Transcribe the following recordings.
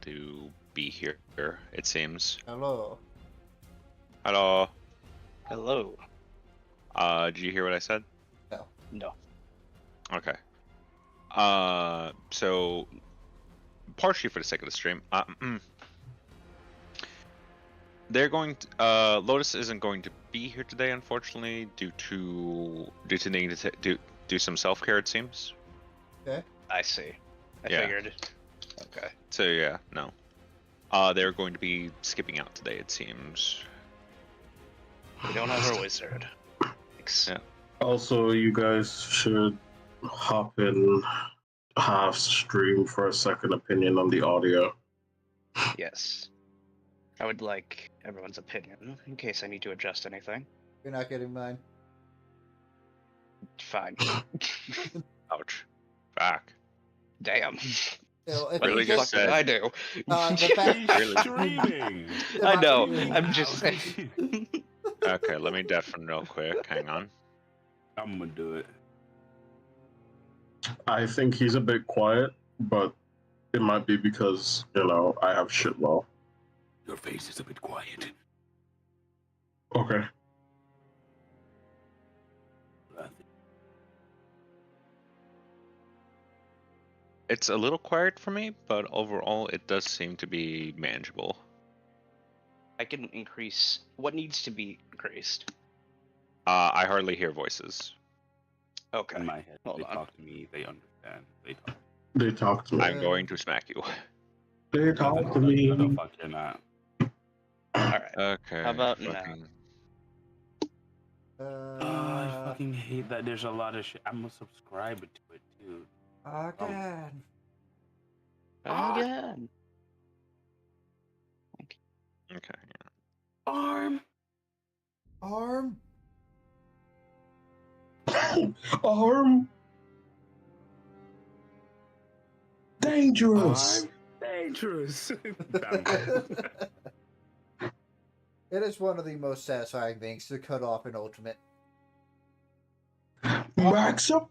to be here, it seems. Hello. Hello. Hello. Did you hear what I said? No. Okay. So, partially for the sake of the stream, they're going to, Lotus isn't going to be here today, unfortunately, due to needing to do some self-care, it seems. Okay. I see. I Yeah. figured. Okay. So yeah, no. They're going to be skipping out today, it seems. We don't have our wizard. Thanks. Yeah. Also, you guys should hop in half stream for a second opinion on the audio. Yes. I would like everyone's opinion in case I need to adjust anything. You're not getting mine. Fine. Ouch. Fuck. Damn. If Really you just Fuck just, did I do? the fact, Really? Streaming. I know. Yeah. I'm just saying. Okay, let me deafen real quick. Hang on. I'm gonna do it. I think he's a bit quiet, but it might be because, I have shit low. Your face is a bit quiet. Okay. It's a little quiet for me, but overall it does seem to be manageable. I can increase what needs to be increased. I hardly hear voices. Okay. In my head, Hold they on. talk to me. They understand. They talk. They talk to me. I'm going to smack you. They talk to me. No, the fuck you're not. Alright. Okay. How about fucking... I fucking hate that. There's a lot of shit. I'm a subscriber to it too. again. Again. Okay. Arm. Arm. Arm. Dangerous. Arm. Dangerous. It is one of the most satisfying things to cut off an ultimate. Maxim.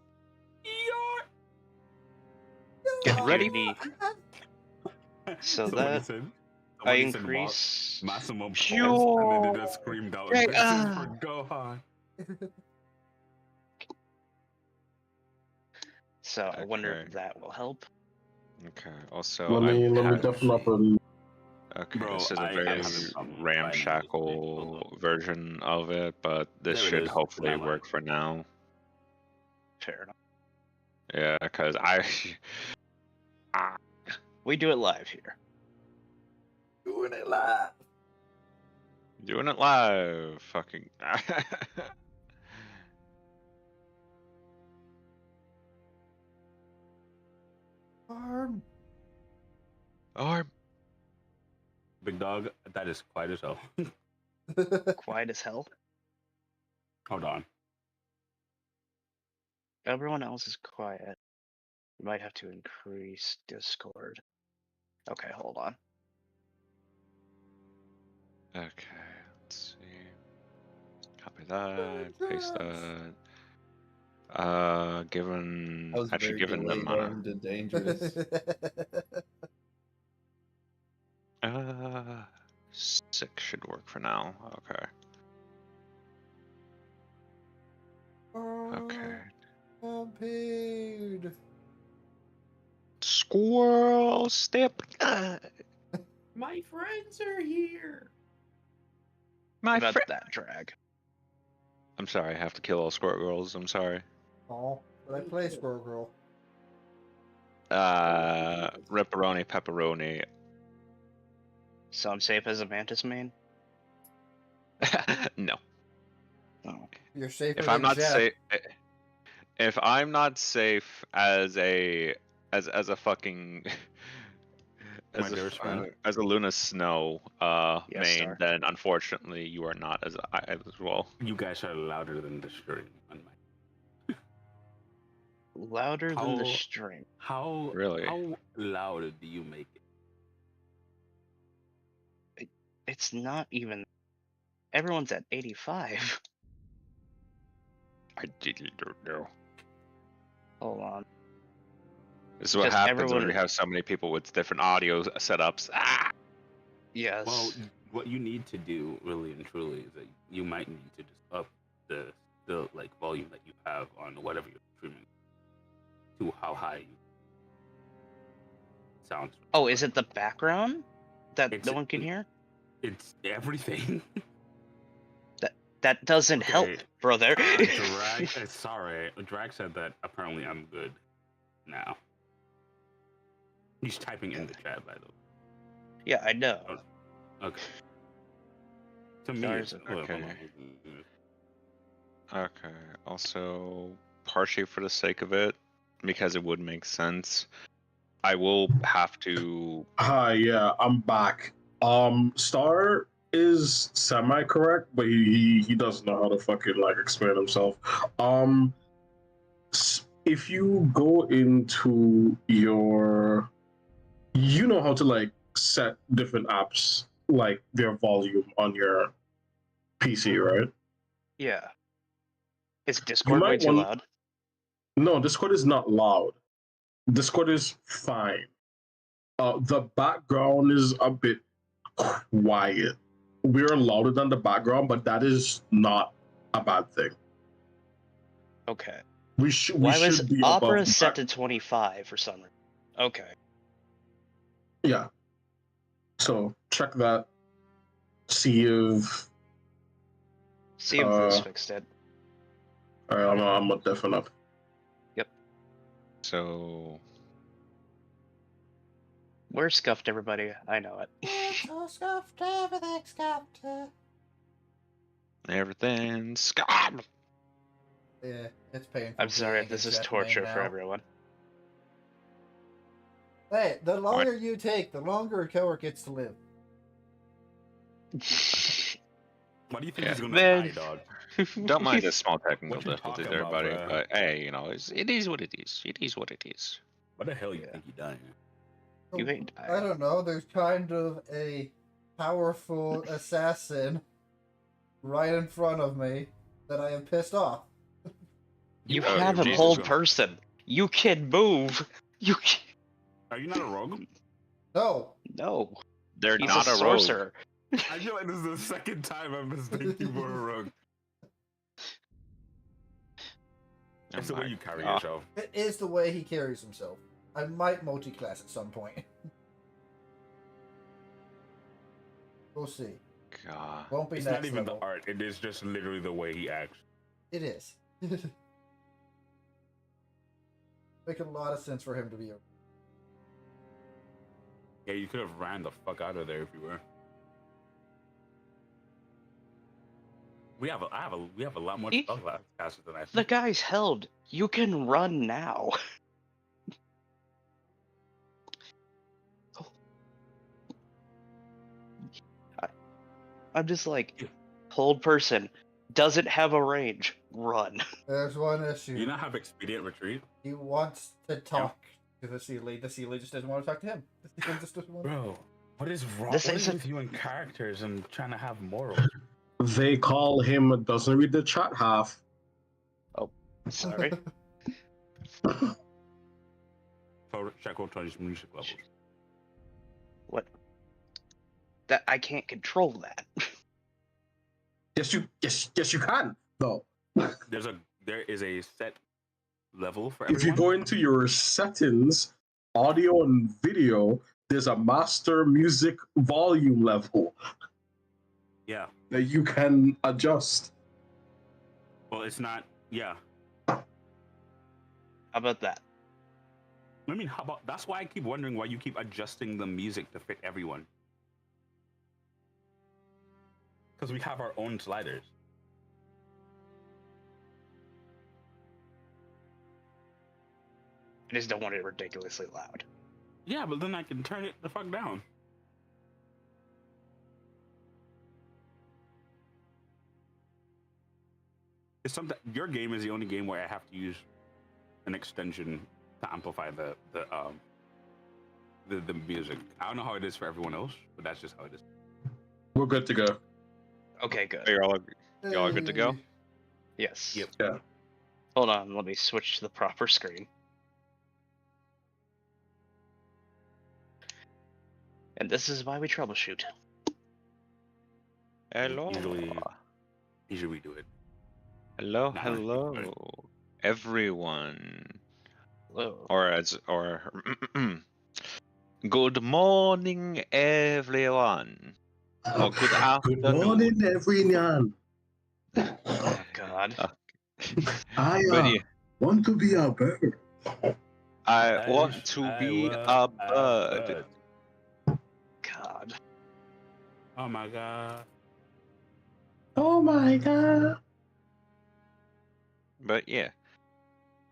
Get ready. Someone So that said- I someone said increase. Massimo pause, Pew! and then they just screamed out. Hey, "This is for Gohan." So I wonder Okay. if that will help. Okay. Also, Let me have- deafen up and Okay, Bro, this is a I very have a problem. ramshackle version of it, but this There it should is. hopefully Never mind. work for now. Fair enough. Yeah, because We do it live here. Doing it live. doing it live. Fucking. Arm. Arm. Big dog, that is quiet as hell. Quiet as hell. Hold on. Everyone else is quiet. You might have to increase Discord. Okay, hold on. Okay, let's see. Copy that. Paste that. Given I was actually very given them delayed armed and dangerous. 6 should work for now. Okay. Okay. I'm paid. Squirrel step. My friends are here. My About friend. that drag. I'm sorry, I have to kill all squirrel girls. I'm sorry. Oh, but I play Squirrel Girl. Pepperoni. So I'm safe as a Mantis main? No. Oh. You're safer If than I'm not Jeff. safe, if I'm not safe as a fucking My dearest friend. as a Luna Snow Yes, main, sir. then unfortunately you are not as well. You guys are louder than the stream on my. Louder than the How- stream. How Really? How loud do you make it? It's not even. Everyone's at 85. I didn't know. Hold on. This is what Because happens when we everyone- have so many people with different audio setups. Ah! Yes. Well, what you need to do, really and truly, is that you might need to just up the like volume that you have on whatever you're streaming to how high you sounds. Oh, is it the background that It's- no one can hear? It's everything. That doesn't help, Okay. brother. Drag, sorry, Drag said that apparently I'm good now. He's typing in the chat, by the way. Yeah, I know. Okay. To me, Sorry, it's sir. Okay. Okay. Also, partially for the sake of it, because it would make sense, I will have to. Hi, yeah, I'm back. Star is semi-correct, but he doesn't know how to fucking like explain himself. If you go into your, you know how to like set different apps like their volume on your PC, right? Yeah. Is Discord might way too want- loud? No, Discord is not loud. Discord is fine. The background is a bit quiet. We're louder than the background, but that is not a bad thing. Okay. We should. Why was be Opera above set back- to 25 for some reason? Okay. Yeah. So check that. See if. See if this Uh, fixed it. All right, I'm a definite. So We're scuffed, everybody. I know it. So scuffed, everything scuffed. everything's scum. Yeah, it's painful. I'm sorry if being a this is Jet torture main for now. everyone. Hey, the longer you take, the longer Kower gets to live. What do you think Yeah. he's gonna Man. die, dog? Don't mind the small technical What you difficulties, talking about, everybody. bruh? But hey, you know, it is what it is. It is what it is. What the hell you Yeah. think he done? You ain't I dying. don't know. There's kind of a powerful assassin right in front of me that I am pissed off. You Oh, have a Jesus. whole person. You can move. You can... Are you not a rogue? No, No. They're He's not a a rogue. sorcerer. I feel like this is the second time I've mistaken you for a rogue. Oh It's the way my you carry God. yourself. it is the way he carries himself. I might multi-class at some point. We'll see. God. Won't be It's next not even level. the art. It is just literally the way he acts. It is. Make a lot of sense for him to be a... Yeah, you could have ran the fuck out of there if you were. We have a lot more He- spellcasters than I The think. guy's held. You can run now. I'm just like, hold person doesn't have a range. Run. There's one issue. Do you not have expedient retreat? He wants to talk to the Sealy. The Sealy just doesn't want to talk to him. The Sealy just doesn't want to... Bro, what is wrong? This What is isn't- with you and characters and trying to have morals? They call him doesn't read the chat half. Sorry. For check out Tony's music levels. What? That I can't control that. Yes, you can. Though, There is a set level for if everyone. you go into your settings, audio and video, there's a master music volume level Yeah. that you can adjust. Well, it's not. Yeah. How about that? I mean, how about? That's why I keep wondering why you keep adjusting the music to fit everyone. Because we have our own sliders. I just don't want it ridiculously loud. Yeah, but then I can turn it the fuck down. It's something. Your game is the only game where I have to use an extension to amplify the music. I don't know how it is for everyone else, but that's just how it is. We're good to go. Okay, good. Are y'all good to go? Hey. Yes. Yep. Yeah. Hold on, let me switch to the proper screen. And this is why we troubleshoot. Hello. Usually we do it. Hello, Nah, hello, everyone. Whoa. Or good morning, everyone. Oh, good Good afternoon. morning, everyone. Oh God. I But yeah, want to be a bird. I I want wish to I be were a bird. God. Oh my god. Oh my god. But yeah,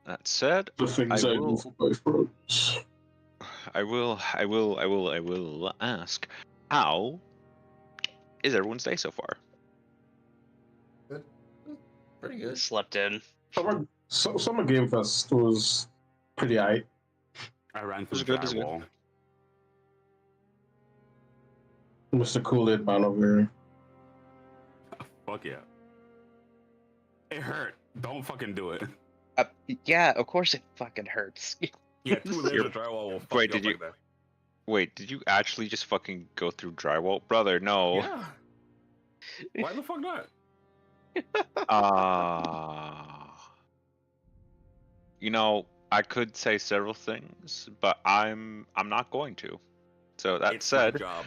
that said, The things I I do will, for my friends. I will ask, how is everyone's day so far? Good. Pretty good. Slept in. Summer Game Fest was pretty aight. I ran This through is good, this is good. drywall. Mr. Kool-Aid Man over here. Fuck yeah. It hurt. Don't fucking do it. Yeah, of course it fucking hurts. Yeah, 2 layers You're- of drywall will fuck Wait, you up did you- like that. Wait, did you actually just fucking go through drywall? Brother, no. Yeah. Why the fuck not? You know, I could say several things, but I'm not going to. So that It's my said, job.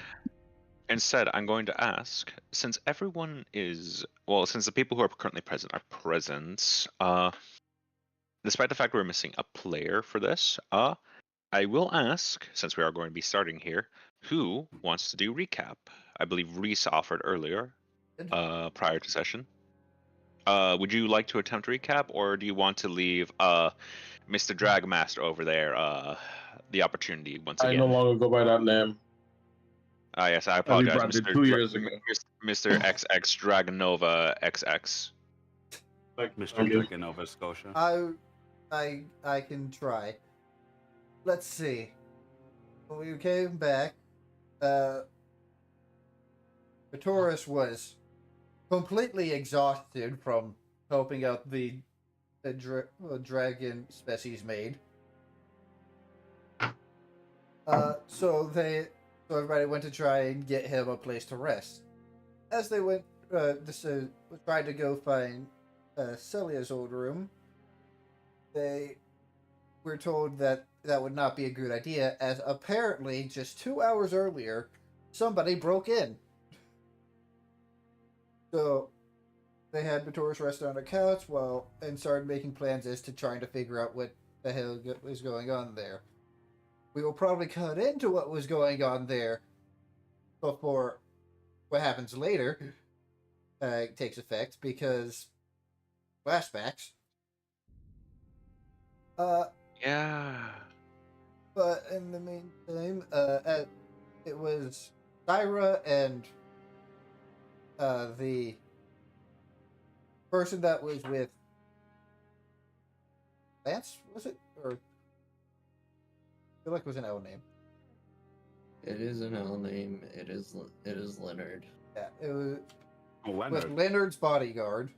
instead, I'm going to ask, since everyone is, well, since the people who are currently present are present, despite the fact we're missing a player for this, I will ask, since we are going to be starting here, who wants to do recap? I believe Reese offered earlier, prior to session. Would you like to attempt recap, or do you want to leave Mr. Dragmaster over there the opportunity once I again? no longer go by that name. Yes, I I apologize, rebranded 2 years ago. Mr. XX Dragonova XX. Mr. Dragon Nova Scotia. I can try. Let's see. When we came back, Vitoris was completely exhausted from helping out the dragon species maid. So everybody went to try and get him a place to rest. As they went, tried to go find Celia's old room, they were told that would not be a good idea, as apparently just 2 hours earlier, somebody broke in. So they had Vitoris rest on a couch and started making plans as to trying to figure out what the hell was going on there. We will probably cut into what was going on there before what happens later takes effect, because flashbacks. Yeah. But in the meantime, it was Syra and the person that was with Lance, was it? Or I feel like it was an L name. It is an L name. It is Leonard. Yeah, it was Leonard. with Leonard's bodyguard.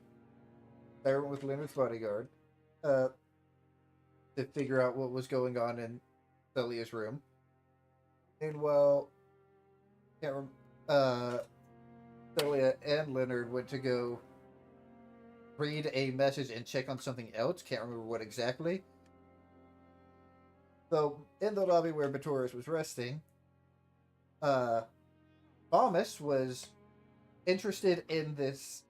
Syra with Leonard's bodyguard. To figure out what was going on in Celia's room. Meanwhile, Celia and Leonard went to go read a message and check on something else. Can't remember what exactly. So, in the lobby where Vitoris was resting, Thomas was interested in this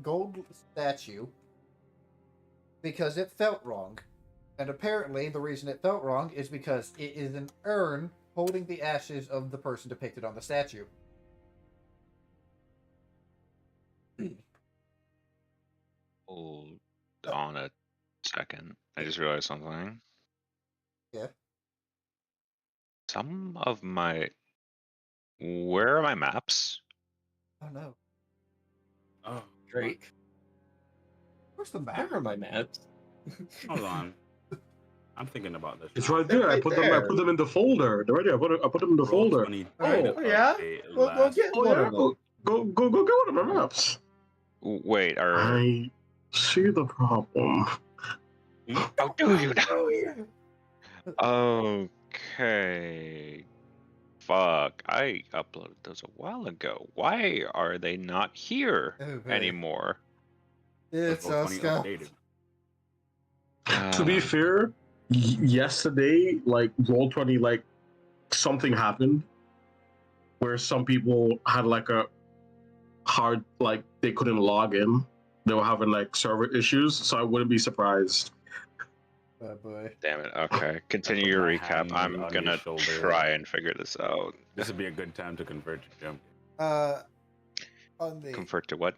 gold statue because it felt wrong. And apparently, the reason it felt wrong is because it is an urn holding the ashes of the person depicted on the statue. Hold on a second. I just realized something. Yeah. Some of my... Where are my maps? Oh no. Oh, Drake. Where's the map? Where are my maps? hold on. I'm thinking about this. It's right there. I Right put there. them in the folder. They're right there. I put them in the folder. Oh, yeah? Well, go get Oh one yeah, of them. go get one of my maps. Wait, are... I see the problem. How do you know? Oh, yeah. Okay. fuck? I uploaded those a while ago. Why are they not here Oh, boy. anymore? It's Roll a 20 scout. updated. To be fair, yesterday, like Roll20, like something happened where some people had like a hard, like they couldn't log in. They were having like server issues, so I wouldn't be surprised. Oh, boy. Damn it. Okay, continue put your my recap. hand I'm on gonna your shoulder. try and figure this out. This would be a good time to convert to jump. On the Convert to what?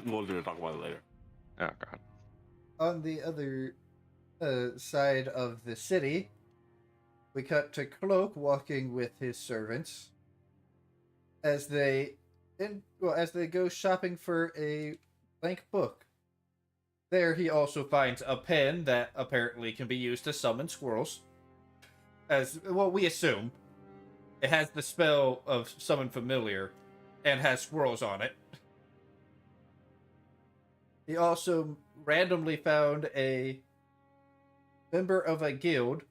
We'll talk about it later. Oh god. on the other side of the city, we cut to Cloak walking with his servants as they go shopping for a blank book. There he also finds a pen that apparently can be used to summon squirrels. As well, we assume. It has the spell of summon familiar and has squirrels on it. He also randomly found a member of a guild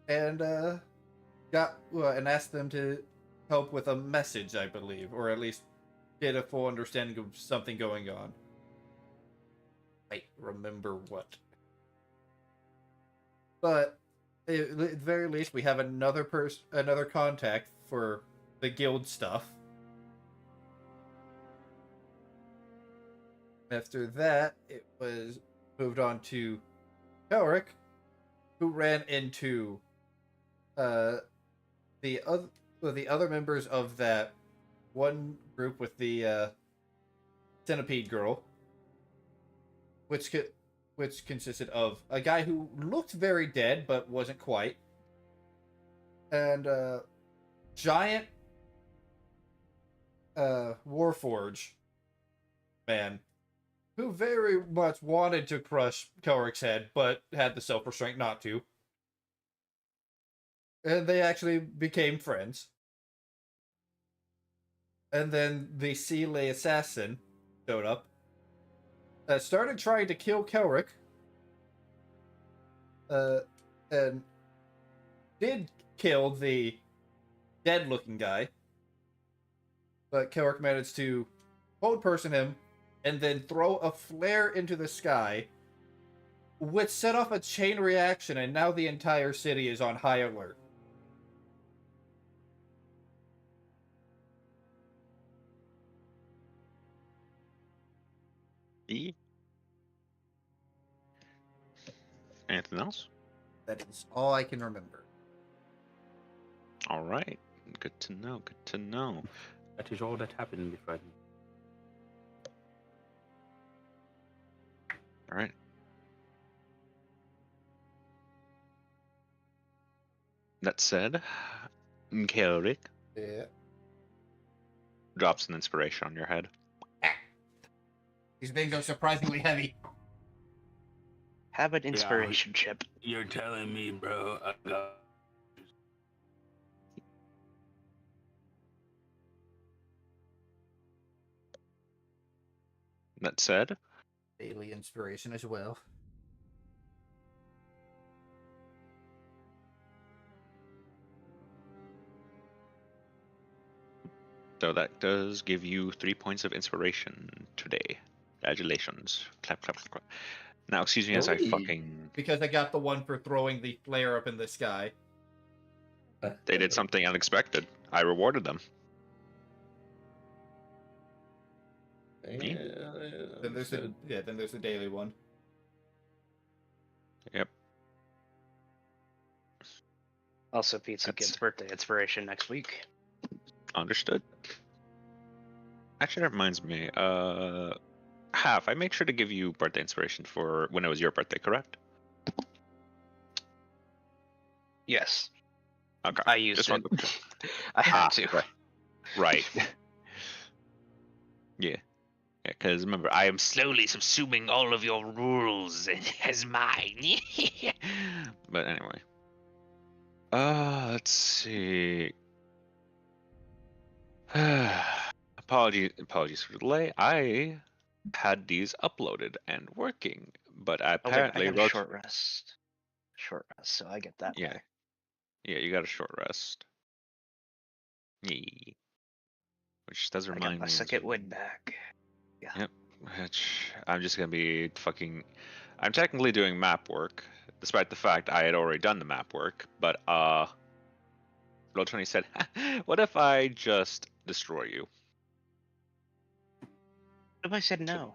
and and asked them to help with a message, I believe, or at least get a full understanding of something going on. I remember what. But at the very least, we have another contact for the guild stuff. After that, it was moved on to Elric, who ran into the other members of that one group with the centipede girl, which consisted of a guy who looked very dead but wasn't quite, and giant Warforge man who very much wanted to crush Kelric's head but had the self-restraint not to. And they actually became friends. And then the Sealay assassin showed up. Started trying to kill Kelric. And did kill the dead-looking guy. But Kelric managed to hold person him and then throw a flare into the sky, which set off a chain reaction, and now the entire city is on high alert. Anything else? That is all I can remember. All right. Good to know. Good to know. That is all that happened, my friend. All right. That said, Kelric Yeah. drops an inspiration on your head. These things are surprisingly heavy. Have an inspiration chip. You're telling me, bro. I got... That said, Daily inspiration as well. so that does give you 3 points of inspiration today. Congratulations. Clap, clap, clap. Now, excuse me as I Hey. fucking... Because I got the one for throwing the flare up in the sky. They did something unexpected. I rewarded them. Yeah, Then there's then there's the daily one. Yep. Also, Pizza That's- gets birthday inspiration next week. Understood. Actually, that reminds me. Half, I make sure to give you birthday inspiration for when it was your birthday, correct? Yes, Okay. I used Just it. wanted to- I had to. Right. Yeah. Because remember, I am slowly subsuming all of your rules as mine. But anyway. Let's see. Apologies for the delay. I had these uploaded and working, but Oh, wait, I apparently got a short rest. Short rest, so I get that. Yeah. back. Yeah, you got a short rest. Yeah. Which does I got remind my me. second wind back. Yeah. Yep. Which I'm just gonna be fucking. I'm technically doing map work, despite the fact I had already done the map work. But Roll20 said, "What if I just destroy you?" What if I said no?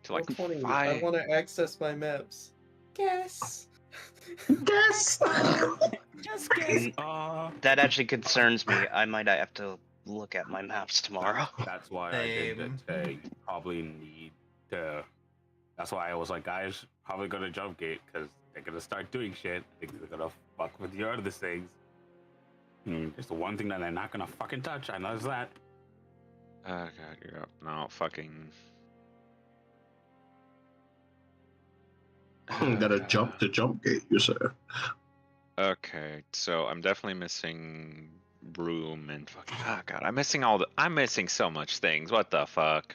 To like Roll 20, I 5. want to access my maps. Guess. Yes. Just guess. That actually concerns me. I might have to look at my maps tomorrow. That's why I did Same. that today. You probably need to. That's why I was like, guys, probably gonna jump gate because they're gonna start doing shit. They're gonna fuck with your other things. It's the one thing that they're not gonna fucking touch. I know that. Oh god, you're up. No, fucking. Gotta jump to jump gate, you say. Okay, so I'm definitely missing broom and fucking. Oh god, I'm missing so much things. What the fuck?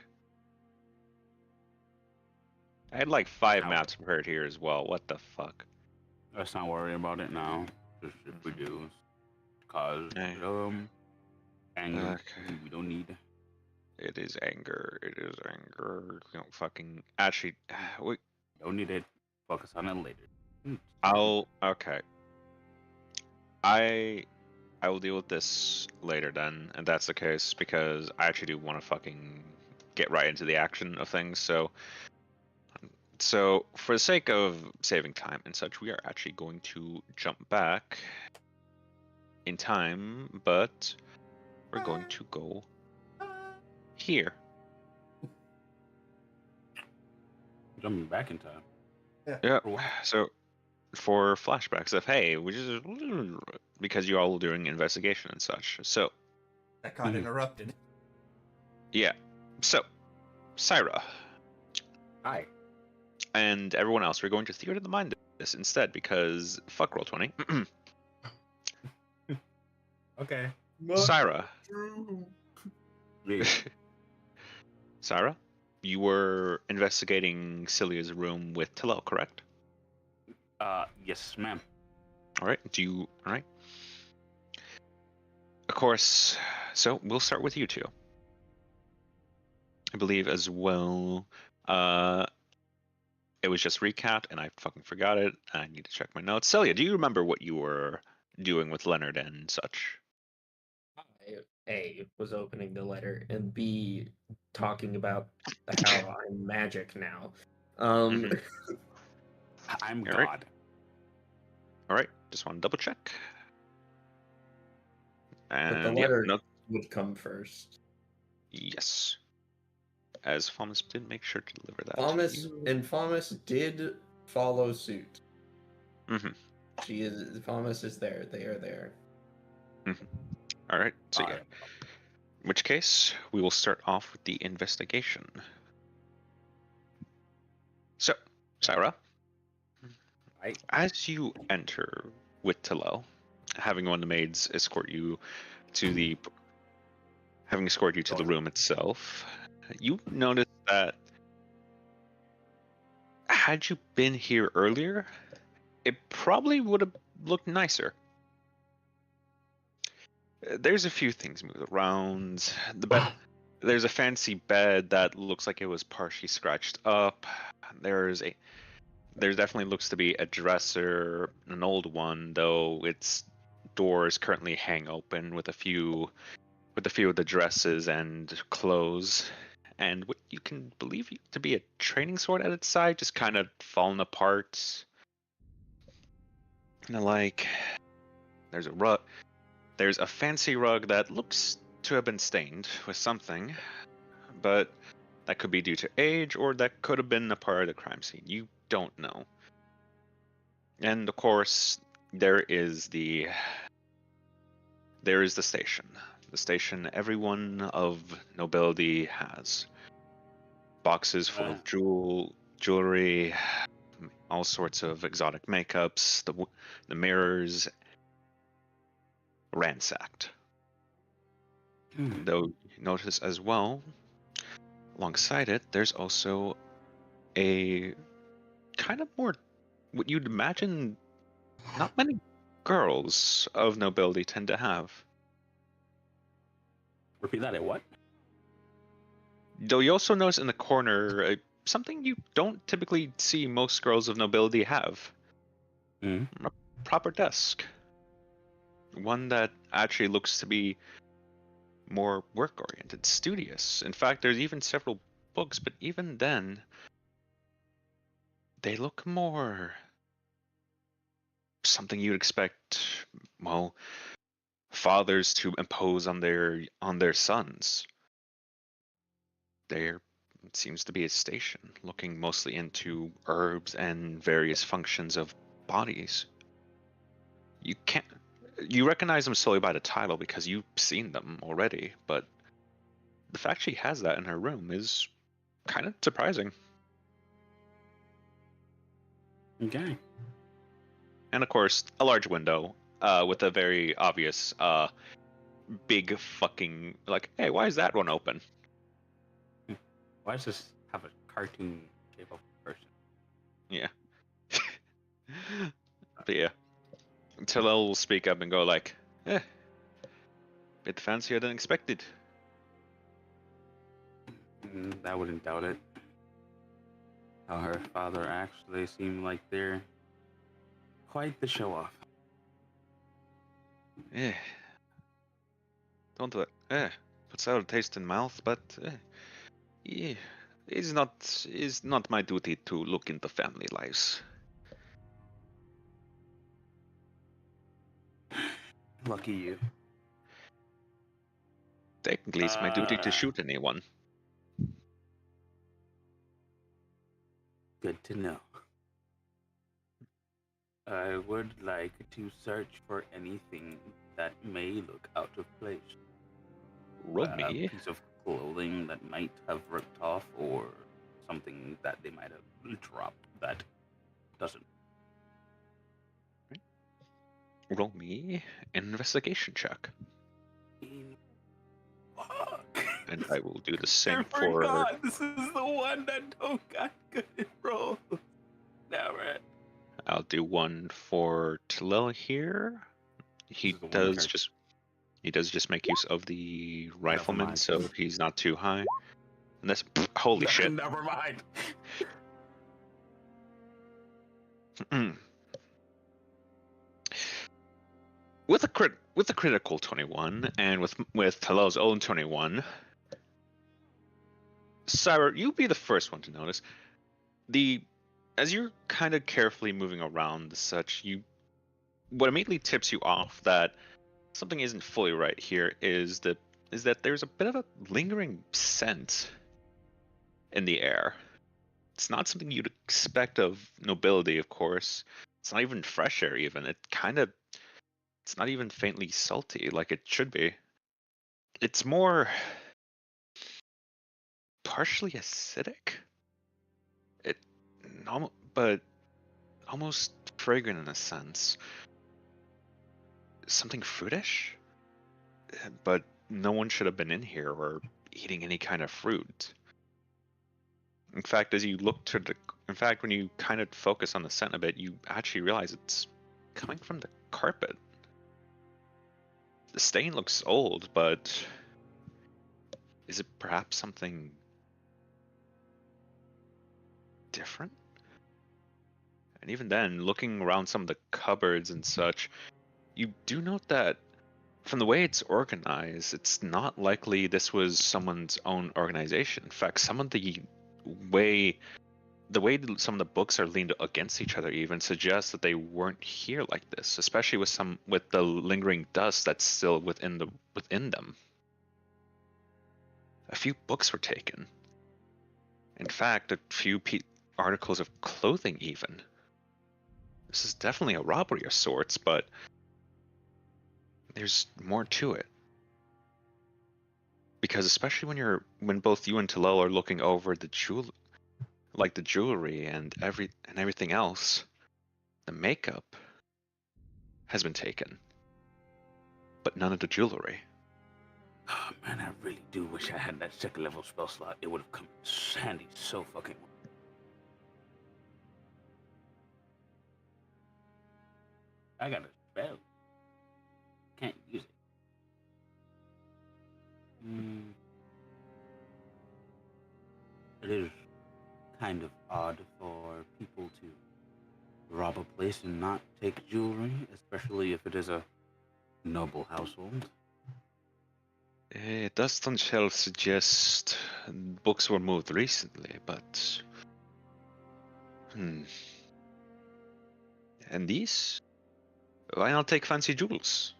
I had like 5 Ow. maps prepared here as well. What the fuck? Let's not worry about it now. Just if we do, cause Hey. anger. Okay. We don't need. It is anger. It is anger. You don't fucking. Actually, wait. Don't need it. Focus on it later. Okay. I will deal with this later then, and that's the case because I actually do want to fucking get right into the action of things. So for the sake of saving time and such, we are actually going to jump back in time, but we're going to go here. Jumping back in time. Yeah. For what? So for flashbacks of hey, we just because you all are doing investigation and such. So I got interrupted. yeah. So Syra Hi. and everyone else, we're going to theater of the mind this instead because fuck Roll20. Okay. Syra. Yeah. Syra, you were investigating Celia's room with Tillel, correct? Yes, ma'am. All right. All right. Of course. So we'll start with you two. I believe as well. It was just recapped, and I fucking forgot it. I need to check my notes. Celia, do you remember what you were doing with Leonard and such? A, was opening the letter, and B, talking about how I'm magic now. Mhm. I'm All right. God. All right. Just want to double check. But the And letter no, would come first. yes. As Thomas did make sure to deliver that. Thomas to you. and Thomas did follow suit. Mhm. Thomas is there. They are there. All right. So yeah. Alright. In which case, we will start off with the investigation. So, Syra, Right. as you enter with Tillel, having one of the maids escort you to the room itself, you notice that had you been here earlier, it probably would have looked nicer. There's a few things moved around. The bed. There's a fancy bed that looks like it was partially scratched up. There definitely looks to be a dresser, an old one, though its doors currently hang open with a few of the dresses and clothes. And what you can believe to be a training sword at its side, just kind of fallen apart. And like, there's a rug. There's a fancy rug that looks to have been stained with something, but that could be due to age, or that could have been a part of the crime scene. You don't know. And of course, there is the station. The station everyone of nobility has. Boxes full of jewelry, all sorts of exotic makeups, the mirrors ransacked. Though you notice as well, alongside it, there's also a kind of more what you'd imagine not many girls of nobility tend to have. Repeat that. At what? Though you also notice in the corner something you don't typically see most girls of nobility have. Mm-hmm. A proper desk. One that actually looks to be more work-oriented, studious. In fact, there's even several books, but even then, they look more something you'd expect, well, fathers to impose on their sons. There seems to be a station looking mostly into herbs and various functions of bodies. You recognize them solely by the title because you've seen them already, but the fact she has that in her room is kind of surprising. Okay. And of course, a large window with a very obvious big fucking, like, hey, why is that one open? Why does this have a cartoon shape of a person? Yeah. But yeah. Tillel will speak up and go like, bit fancier than expected. I wouldn't doubt it. How her father actually seemed like they're quite the show-off. Yeah. Don't let put sour taste in mouth, but yeah, it's not my duty to look into family lives. Lucky you. Technically, it's my duty to shoot anyone. Good to know. I would like to search for anything that may look out of place. Roll A me. piece of clothing that might have ripped off, or something that they might have dropped that doesn't. Roll me an investigation check. Fuck. And I will do the I same for. forgot. This is the one that don't got good rolls. Damn it. I'll do one for Tillel here. He is the one does character. just make use of the rifleman, mind. so he's not too high. And that's holy shit. Never mind. With a critical 21 and with Tillel's own 21, Syra, you be the first one to notice. As you're kind of carefully moving around such, what immediately tips you off that something isn't fully right here is that there's a bit of a lingering scent in the air. It's not something you'd expect of nobility, of course. It's not even fresh air, even. It's not even faintly salty like it should be. It's more partially acidic. But almost fragrant in a sense. Something fruitish, but no one should have been in here or eating any kind of fruit. In fact, when you kind of focus on the scent a bit, you actually realize it's coming from the carpet. The stain looks old, but is it perhaps something different? And even then, looking around some of the cupboards and such, you do note that from the way it's organized, it's not likely this was someone's own organization. In fact, the way some of the books are leaned against each other even suggests that they weren't here like this, especially with the lingering dust that's still within them. A few books were taken. In fact, a few articles of clothing even. This is definitely a robbery of sorts, but there's more to it. Because especially when both you and Tillel are looking over the jewelry and everything else, the makeup has been taken, but none of the jewelry. Oh man, I really do wish I had that second level spell slot. It would have come handy so fucking well. I got a spell. Can't use it. It is kind of odd for people to rob a place and not take jewelry, especially if it is a noble household. Dust on shelves suggest books were moved recently, but... And these? Why not take fancy jewels?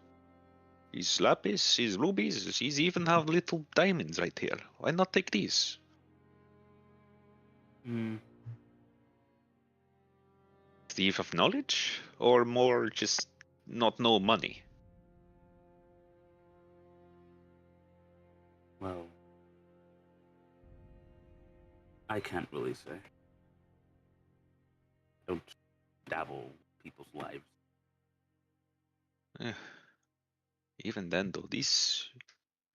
These lapis, these rubies, these even have little diamonds right here. Why not take these? Thief of knowledge? Or more just not know money? Well, I can't really say. Don't dabble people's lives. Even then, though, these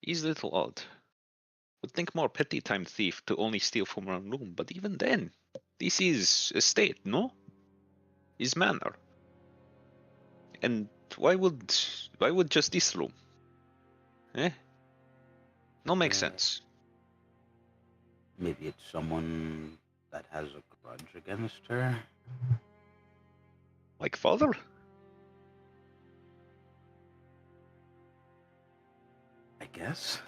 little odd. Would think more petty time thief to only steal from one room, but even then, this is estate, no? Is manor. And why would just this room? No makes sense. Maybe it's someone that has a grudge against her. Like father? I guess.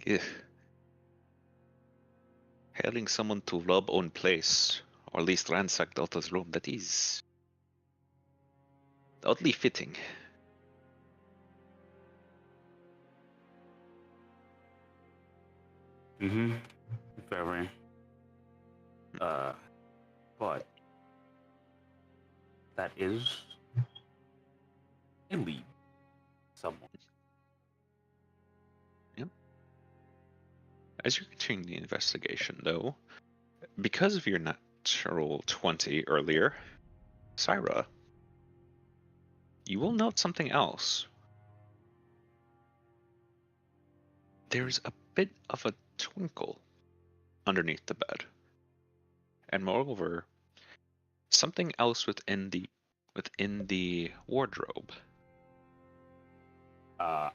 Yeah. Hailing someone to rob own place, or at least ransack daughter's room, that is oddly fitting. Very. But that is a lead. Someone. Yep. As you're continuing the investigation, though, because of your natural 20 earlier, Syra, you will note something else. There's a bit of a twinkle underneath the bed. And moreover, something else within the wardrobe.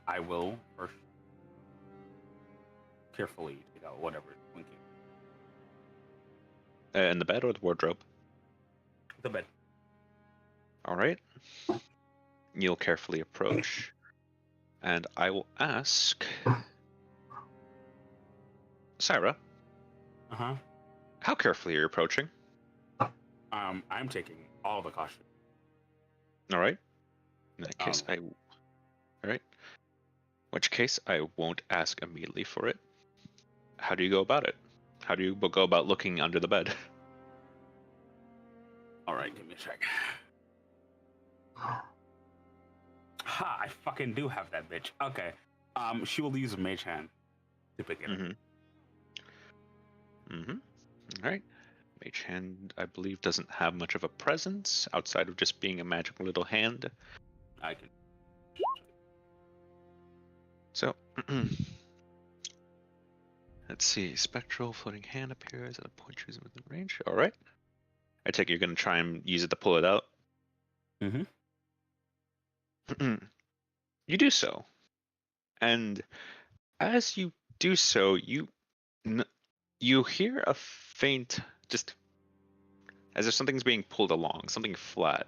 I will first carefully take out whatever is winking. In the bed or the wardrobe? The bed. All right. You'll carefully approach, and I will ask Syra. How carefully are you approaching? I'm taking all the caution. All right. In that case, All right. In which case, I won't ask immediately for it. How do you go about it? How do you go about looking under the bed? All right, give me a sec. Ha! I fucking do have that bitch. Okay. She will use a mage hand to pick it up. All right. Mage hand, I believe, doesn't have much of a presence outside of just being a magical little hand. I can. So, let's see. Spectral floating hand appears at a point chosen within range. All right. I take it you're going to try and use it to pull it out. You do so. And as you do so, you hear a faint, just as if something's being pulled along, something flat.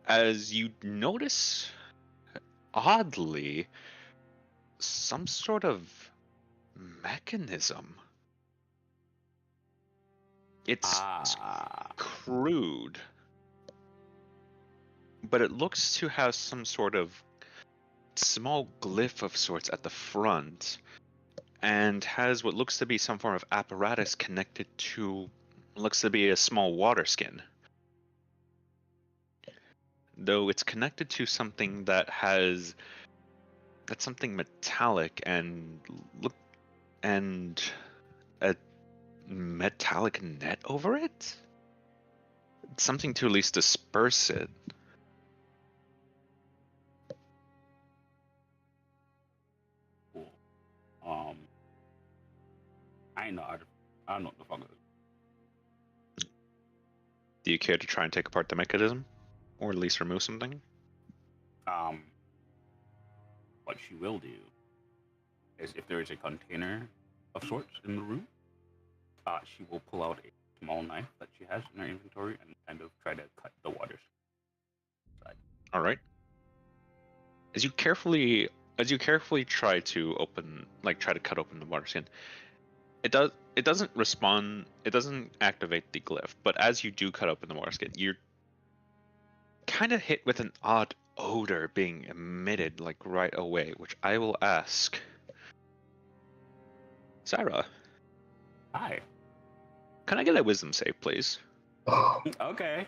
As you notice, oddly, some sort of mechanism. It's crude, but it looks to have some sort of small glyph of sorts at the front, and has what looks to be some form of apparatus connected to, looks to be a small water skin. Though it's connected to something that's something metallic and a metallic net over it? Something to at least disperse it. Cool. I know what the fuck it is. Do you care to try and take apart the mechanism? or at least remove something. What she will do is, if there is a container of sorts in the room, she will pull out a small knife that she has in her inventory and kind of try to cut the water side. All right. As you carefully try to cut open the water skin, it doesn't respond. It doesn't activate the glyph. But as you do cut open the water skin, you're kind of hit with an odd odor being emitted like right away, which I will ask Sarah. Hi. Can I get a wisdom save, please? Okay.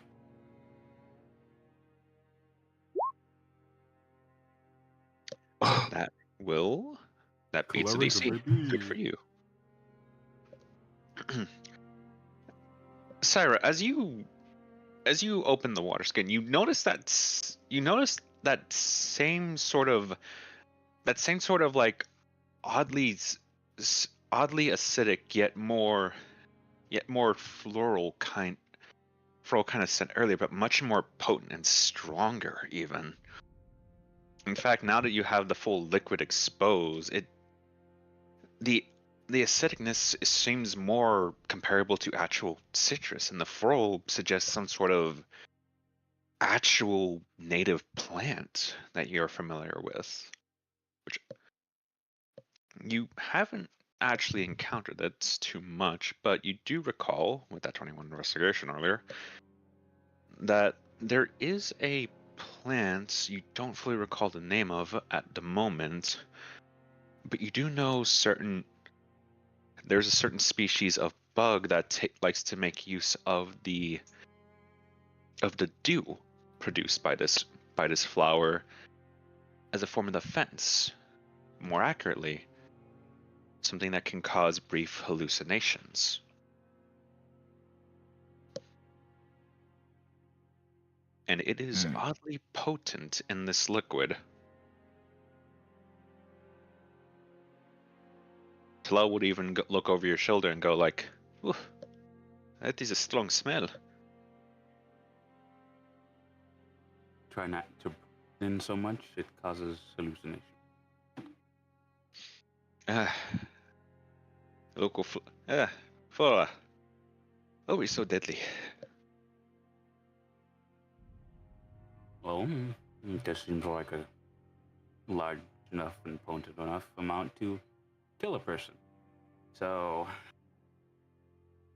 That beats the DC. Good for you. Sarah, as you open the water skin, you notice that same sort of like oddly acidic yet more floral kind of scent earlier, but much more potent and stronger even. In fact, now that you have the full liquid exposed, the acidicness seems more comparable to actual citrus, and the floral suggests some sort of actual native plant that you're familiar with, which you haven't actually encountered. That's too much, but you do recall with that 21 investigation earlier that there is a plant you don't fully recall the name of at the moment, but you do know there's a certain species of bug that likes to make use of the dew produced by this flower as a form of defense. More accurately, something that can cause brief hallucinations. And it is oddly potent in this liquid. Tala would even look over your shoulder and go like, "Ooh, that is a strong smell." Try not to breathe in so much; it causes hallucination. Local flora. Always so deadly. Well, it just seems like a large enough and potent enough amount to kill a person. So,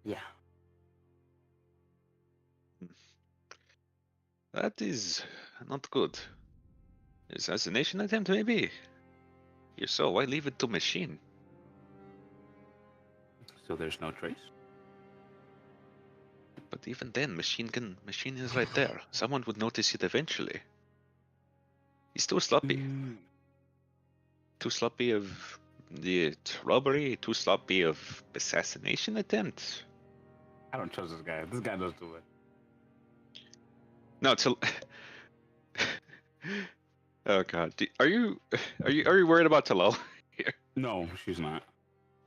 yeah. That is not good. Assassination attempt, maybe? If so, why leave it to machine? So there's no trace. But even then, machine is right there. Someone would notice it eventually. He's too sloppy. Too sloppy of the robbery, too sloppy of assassination attempt. I don't trust this guy. This guy does do it. No, oh god, are you worried about Talal here? No, she's not.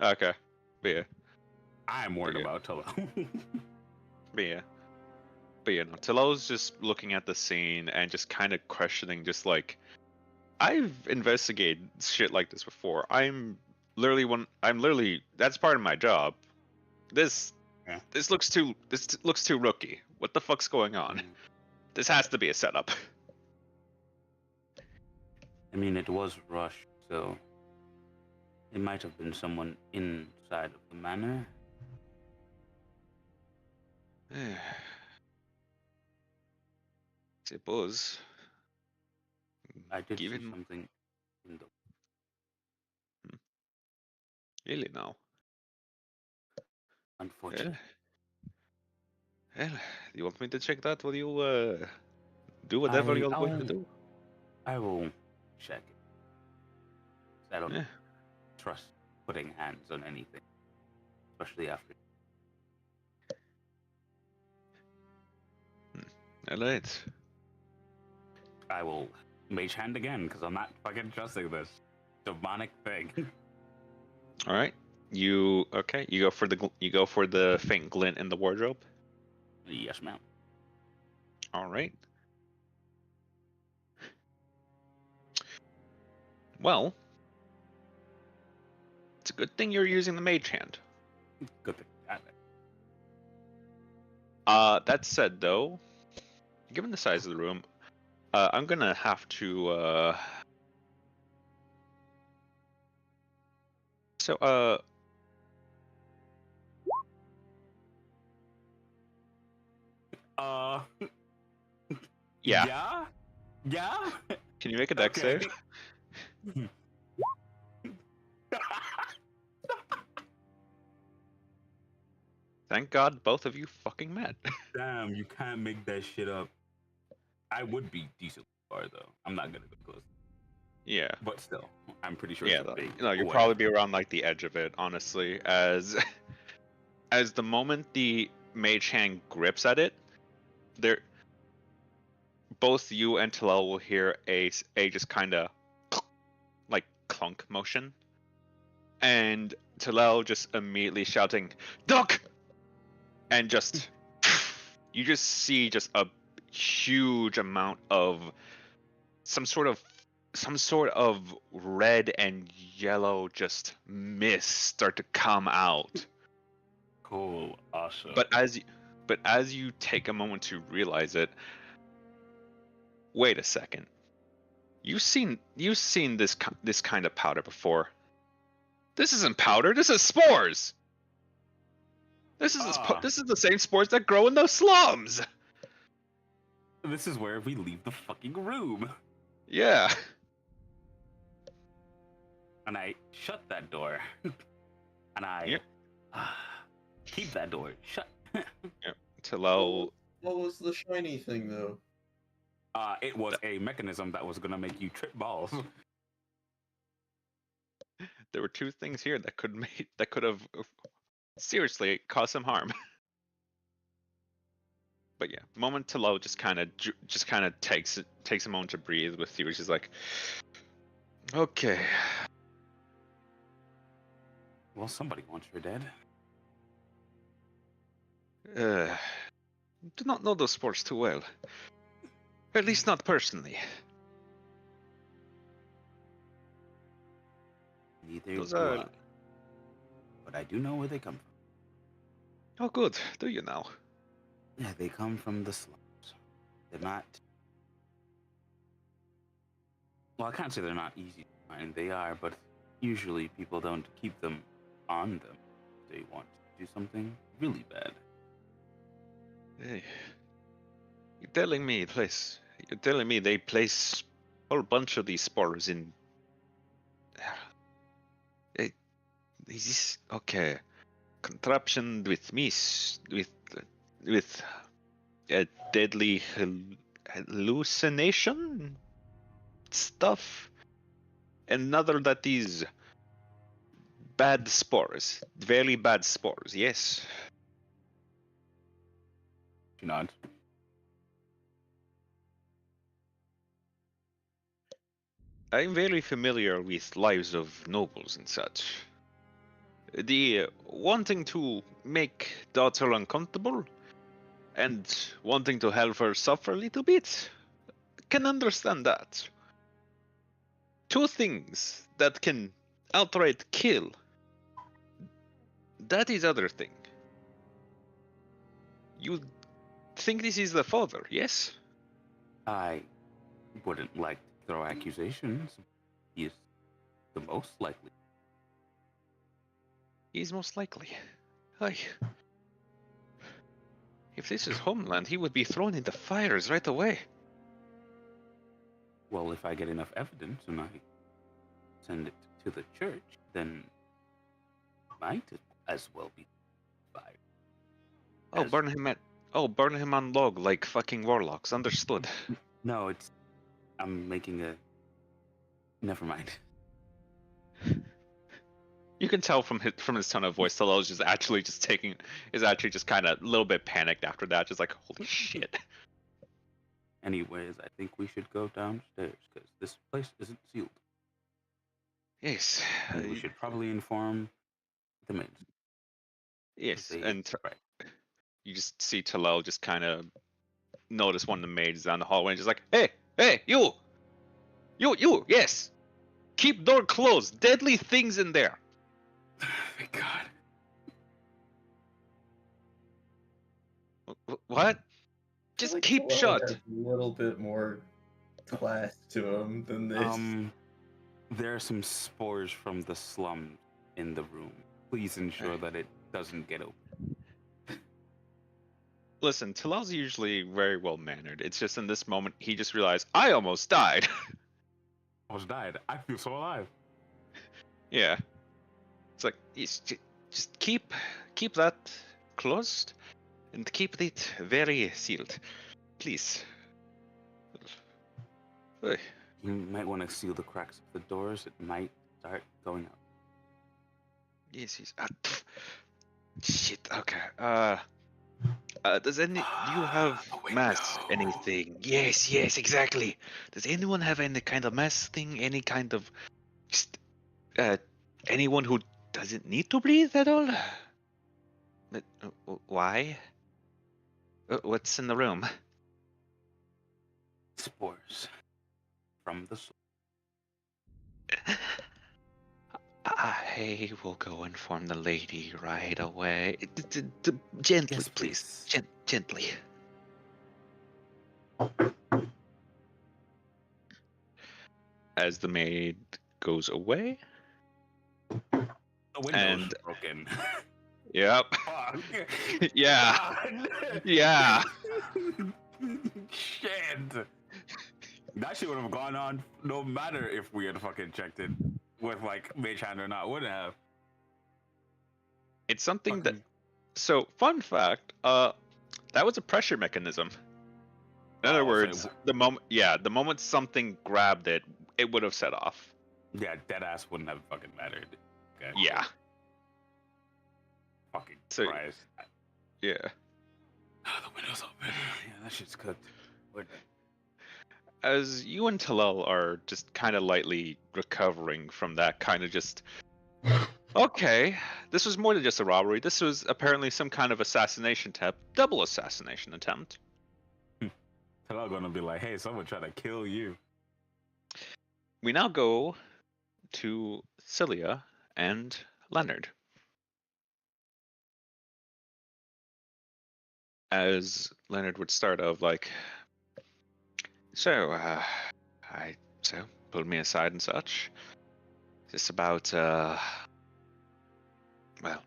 Okay, but yeah, I'm worried Okay. about Tolo. but yeah, no, Talal's just looking at the scene and just kind of questioning, just like, I've investigated shit like this before. I'm literally that's part of my job. This looks too rookie. What the fuck's going on? This has to be a setup. I mean, it was rushed, so it might have been someone inside of the manor. Suppose. I did see Given something in the. really now. Unfortunately. Well, you want me to check that? Will you do whatever you're going to do? I will check it. I don't Yeah. trust putting hands on anything, especially after. Alright. I will mage hand again because I'm not fucking trusting this demonic thing. All right. You go for the faint glint in the wardrobe. Yes, ma'am. All right. Well, it's a good thing you're using the mage hand. Good thing. Got it. That said, though, given the size of the room, I'm gonna have to. So, Uh, yeah. Yeah? Yeah? Can you make a deck Okay. save? Thank God both of you fucking met. Damn, you can't make that shit up. I would be decently far though. I'm not gonna go close. Yeah. But still, I'm pretty sure Yeah, it's a big no, you'll away. probably be around like the edge of it, honestly, as as the moment the mage hand grips at it, there both you and Talal will hear a just kind of like clunk motion, and Talal just immediately shouting "Duck!" and just you just see just a huge amount of some sort of red and yellow just mist start to come out. Cool, awesome. But as you take a moment to realize it, wait a second. You've seen this kind of powder before. This isn't powder. This is spores. This is the same spores that grow in those slums. This is where we leave the fucking room. Yeah. And I shut that door. And I Yep. keep that door shut. Talal. What was the shiny thing though? It was a mechanism that was gonna make you trip balls. There were two things here that could have seriously caused some harm. But yeah, moment Talal just kind of takes a moment to breathe with you. She's like, okay. Well, somebody wants her dead. Do not know those sports too well. At least not personally. Neither Those do are- I. But I do know where they come from. Oh, good. Do you now? Yeah, they come from the slums. They're not. Well, I can't say they're not easy to find. They are, but usually people don't keep them on them. They want to do something really bad. Hey, you're telling me they place a whole bunch of these spores in. Is this okay? Contraption with mist, with a deadly hallucination stuff. Another that is bad spores, very bad spores. Yes. She nods. I'm very familiar with lives of nobles and such. The wanting to make daughter uncomfortable and wanting to have her suffer a little bit, can understand that. Two things that can outright kill. That is other thing. You think this is the father, yes? I wouldn't like to throw accusations. He is the most likely. He's most likely. Aye. If this is homeland, he would be thrown into fires right away. Well, if I get enough evidence and I send it to the church, then might as well be fired. Oh, As- burn him on log like fucking warlocks. Understood. No, it's. I'm making a. Never mind. You can tell from his tone of voice, Talal is actually just kind of a little bit panicked after that, just like holy shit. Anyways, I think we should go downstairs because this place isn't sealed. Yes. And we should probably inform the maids. Yes, They- and right. you just see Talal just kind of notice one of the maids down the hallway and just like, hey, you, yes, Keep door closed. Deadly things in there. Thank God. What? I Just feel like keep Talal shut. has a little bit more class to him than this. There are some spores from the slum in the room. Please ensure that it doesn't get open. Listen, Talal's usually very well mannered. It's just in this moment he just realized I almost died. I almost died. I feel so alive. Yeah. It's like just keep that closed and keep it very sealed, please. Hey. You might want to seal the cracks of the doors. It might start going up. Yes. Shit. Okay. Do you have The mask? window. Anything? Yes. Exactly. Does anyone have any kind of mask thing? Any kind of just anyone who doesn't need to breathe at all? But, why? What's in the room? Spores from the slum. I will go inform the lady right away. Gently, Yes, please. please. Gently. As the maid goes away. The window's And broken. yep. Fuck. Yeah. God. Yeah. Shit. That shit would have gone on no matter if we had fucking checked it with like Mage Hand or not. Wouldn't have. It's something that. Fucking- So, fun fact. That was a pressure mechanism. In other Oh, so words, the moment something grabbed it, it would have set off. yeah, dead ass wouldn't have fucking mattered. Okay. Yeah. Fucking So- Christ. Yeah. Oh, the window's open. Yeah, that shit's cooked. We're dead. As you and Talal are just kind of lightly recovering from that kind of just. Okay, this was more than just a robbery. This was apparently some kind of assassination attempt, double assassination attempt. Talal gonna be like, hey, someone tried to kill you. We now go to Cilia and Leonard. As Leonard would start of like, so, pulled me aside and such. Just about, well, a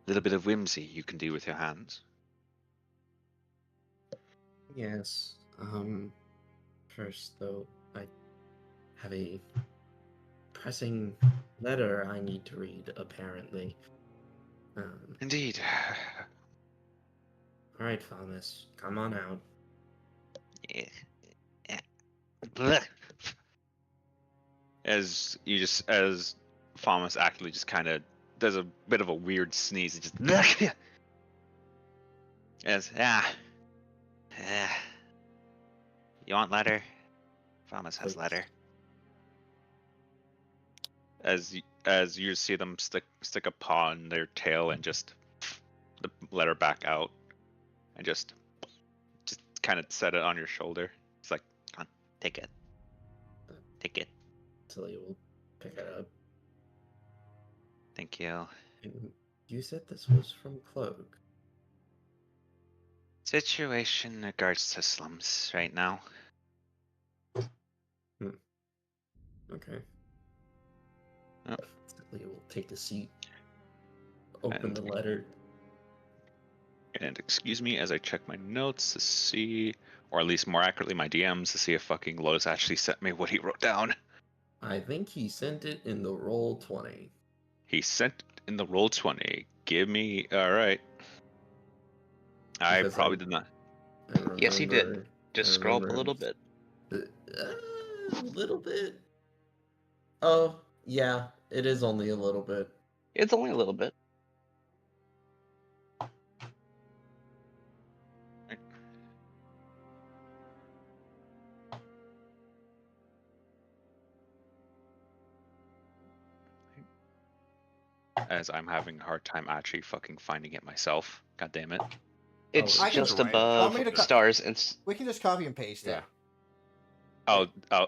little bit of whimsy you can do with your hands. Yes. First, though, I have a pressing letter I need to read, apparently. Indeed. All right, Thomas, come on out. Blech. As Thomas actually just kind of does a bit of a weird sneeze, it just blech. As you want letter? Thomas has Please. letter. As you see them stick a paw in their tail and just the letter back out, and just kind of set it on your shoulder. It's like, come on, take it. Take it. Tilly will pick it up. Thank you. And you said this was from Cloak. Situation in regards to slums right now. Okay. Oh. Tilly will take a seat. Open And- the letter. And excuse me as I check my notes to see, or at least more accurately my DMs, to see if fucking Lotus actually sent me what he wrote down. I think he sent it in the roll 20. He sent it in the roll 20. Give me. Alright. I Because probably did not. I Yes, he did. remember- Just I scroll up a remember little bit. A little bit. Oh, yeah, it is only a little bit. It's only a little bit. As I'm having a hard time actually fucking finding it myself. God damn it. It's I can- just right above Want me to stars and We can just copy and paste it. Yeah.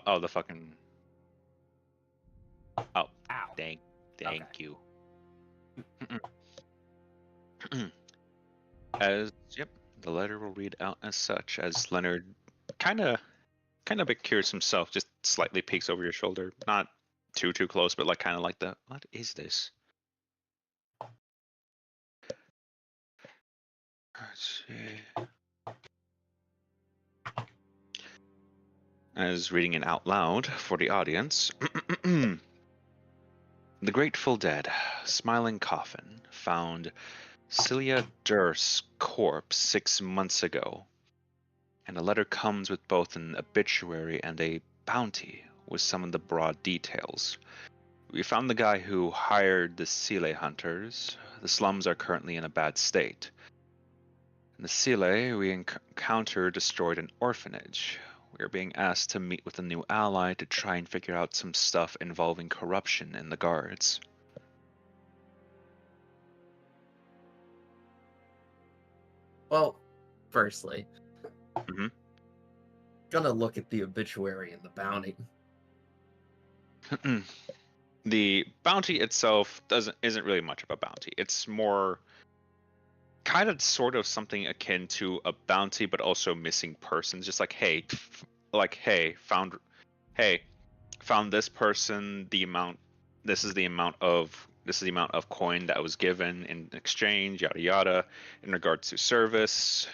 Oh, the fucking. Oh, Ow. thank Okay. you. As yep, the letter will read out as such. As Leonard kind of a bit curious himself, just slightly peeks over your shoulder, not too close, but like kind of like the what is this? Let's see. As reading it out loud for the audience. The Grateful Dead, smiling coffin, found Celia Durst's corpse 6 months ago. And a letter comes with both an obituary and a bounty with some of the broad details. We found the guy who hired the Sile hunters. The slums are currently in a bad state. In the Sile, we encountered destroyed an orphanage. We are being asked to meet with a new ally to try and figure out some stuff involving corruption in the guards. Well, firstly, Mhm. gonna look at the obituary and the bounty. The bounty itself isn't really much of a bounty. It's more kind of sort of something akin to a bounty, but also missing persons. Just like hey, found this person. This is the amount of coin that was given in exchange. Yada yada. In regards to service,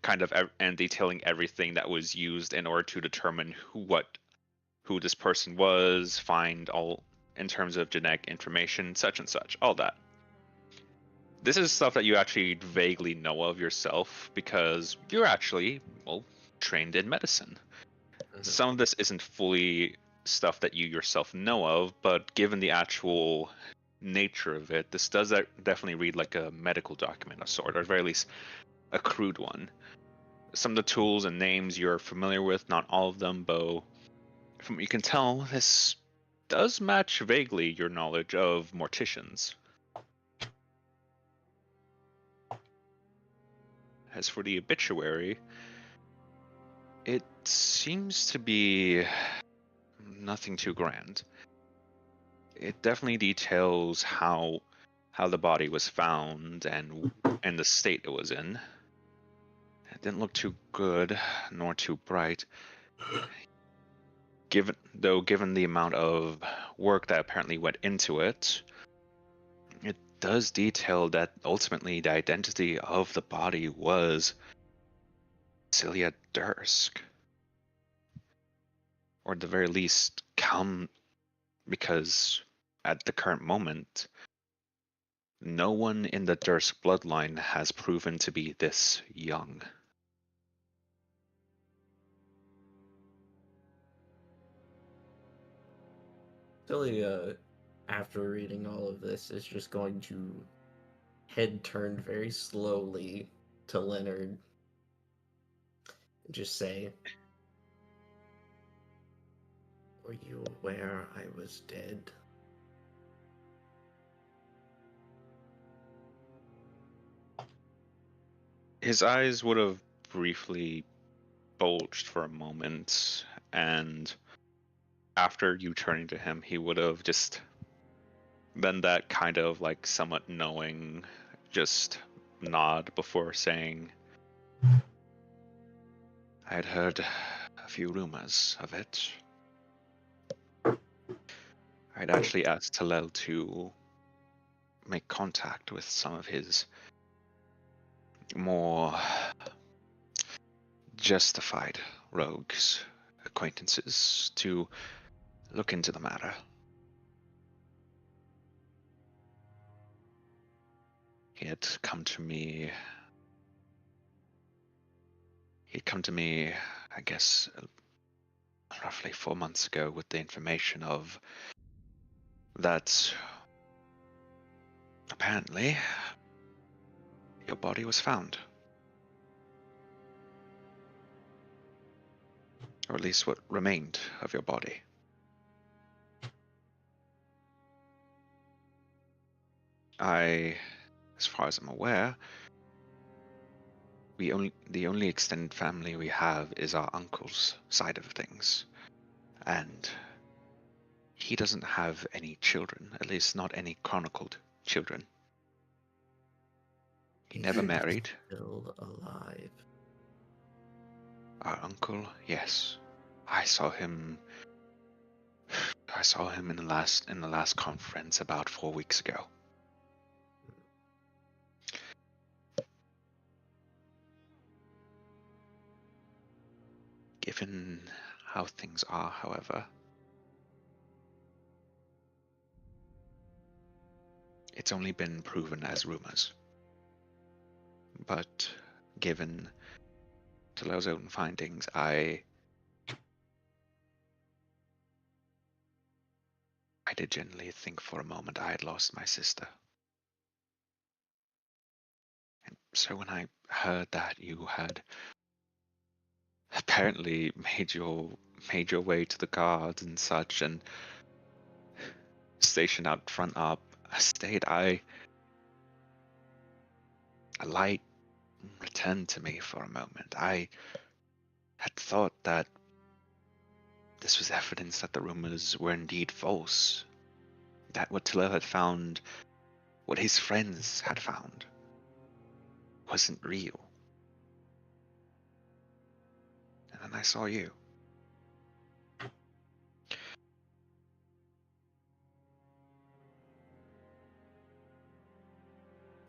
kind of and detailing everything that was used in order to determine who this person was, find all in terms of genetic information, such and such, all that. This is stuff that you actually vaguely know of yourself because you're actually, well, trained in medicine. Some of this isn't fully stuff that you yourself know of, but given the actual nature of it, this does definitely read like a medical document of sort, or at very least a crude one. Some of the tools and names you're familiar with, not all of them, though from what you can tell, this does match vaguely your knowledge of morticians. As for the obituary, it seems to be nothing too grand. It definitely details how the body was found and the state it was in. It didn't look too good nor too bright. Given the amount of work that apparently went into it, it does detail that ultimately the identity of the body was Celia Dursk. Or at the very least, because at the current moment, no one in the Dursk bloodline has proven to be this young. Celia, after reading all of this, is just going to head turned very slowly to Leonard and just say, "Were you aware I was dead?" His eyes would have briefly bulged for a moment, and after you turning to him, he would have just been that kind of like somewhat knowing, just nod before saying, I had heard a few rumors of it. I'd actually asked Talel to make contact with some of his more justified rogues acquaintances to look into the matter. He had come to me, I guess, roughly 4 months ago with the information of that apparently your body was found. Or at least what remained of your body. As far as I'm aware, the only extended family we have is our uncle's side of things. And He doesn't have any children, at least not any chronicled children. He never Is he married. still alive? Our uncle, yes. I saw him in the last conference about 4 weeks ago. Given how things are, however, it's only been proven as rumors. But given Talel's own findings, I did genuinely think for a moment I had lost my sister. And so when I heard that you had apparently made your way to the guards and such, and stationed out front our estate, a light returned to me for a moment. I had thought that this was evidence that the rumors were indeed false, that what Talel had found, what his friends had found, wasn't real. And then I saw you.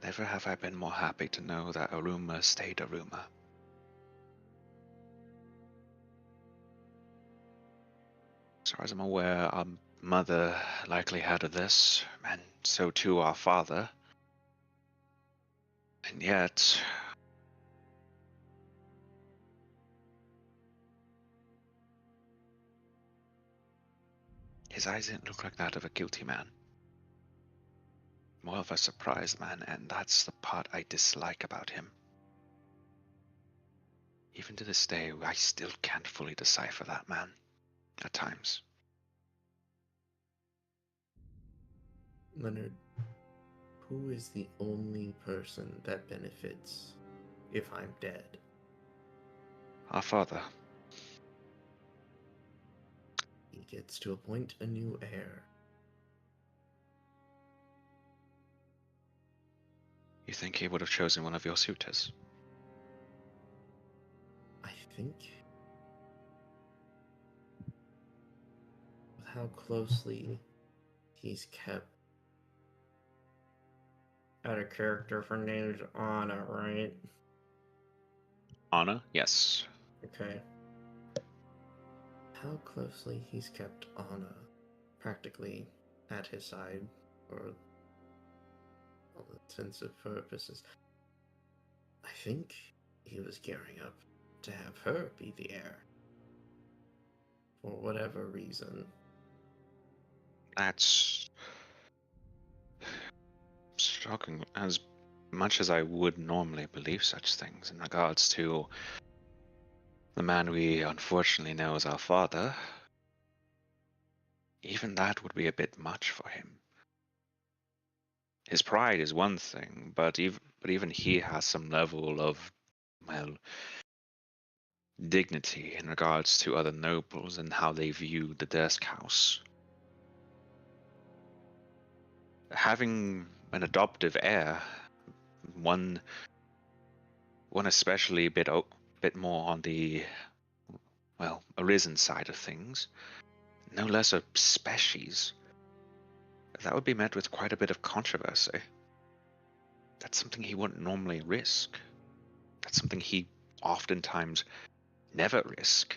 Never have I been more happy to know that a rumor stayed a rumor. As far as I'm aware, our mother likely heard of this, and so too our father. And yet, his eyes didn't look like that of a guilty man. More of a surprised man, and that's the part I dislike about him. Even to this day, I still can't fully decipher that man, at times. Leonard, who is the only person that benefits if I'm dead? Our father. He gets to appoint a new heir. You think he would have chosen one of your suitors? I think with how closely he's kept out of character for named Anna, right? Anna? Yes. Okay. How closely he's kept Anna practically at his side for all intents and purposes. I think he was gearing up to have her be the heir. For whatever reason. That's shocking. As much as I would normally believe such things in regards to the man we unfortunately know as our father, even that would be a bit much for him. His pride is one thing, but even he has some level of, well, dignity in regards to other nobles and how they view the desk house. Having an adoptive heir, one especially a bit more on the, well, arisen side of things, no less a species, that would be met with quite a bit of controversy. That's something he wouldn't normally risk. That's something he oftentimes never risk.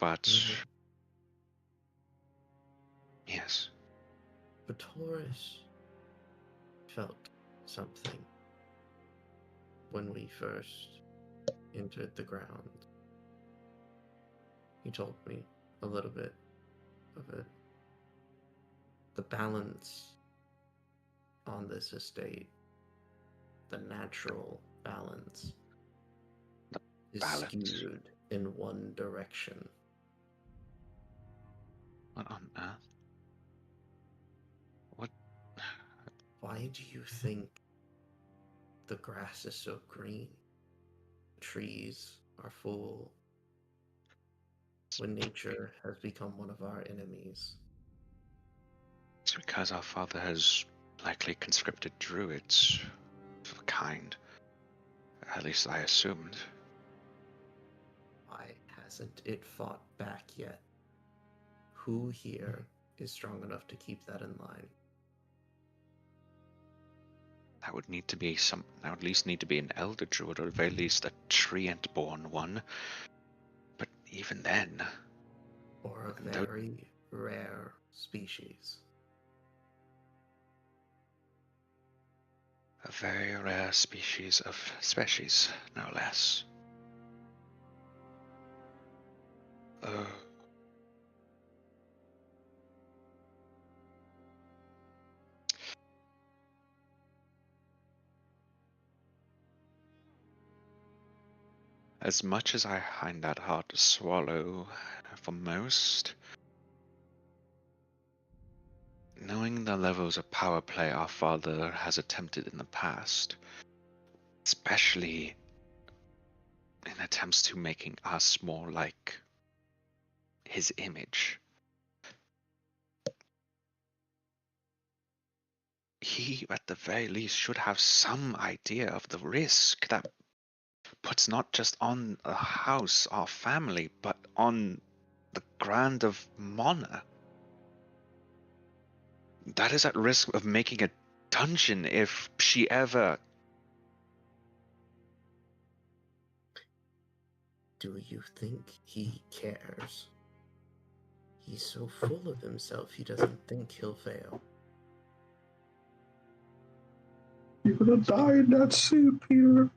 But yes. But Taurus felt something when we first entered the ground. He told me a little bit of it. The balance on this estate, the natural balance, is skewed in one direction. What on earth? What? Why do you think the grass is so green? Trees are full. when nature has become one of our enemies. It's because our father has likely conscripted druids of a kind. At least I assumed. Why hasn't it fought back yet? Who here is strong enough to keep that in line? That would need to be some. That would at least need to be an elder druid, or at the very least a treant-born one. But even then, Or a And tho- very rare species? a very rare species of species, no less. Uh, as much as I find that hard to swallow for most, knowing the levels of power play our father has attempted in the past, especially in attempts to making us more like his image, he at the very least should have some idea of the risk that puts not just on a house, our family, but on the Grand of Mona. That is at risk of making a dungeon if she ever. Do you think he cares? He's so full of himself, he doesn't think he'll fail. You're gonna die in that suit, Peter.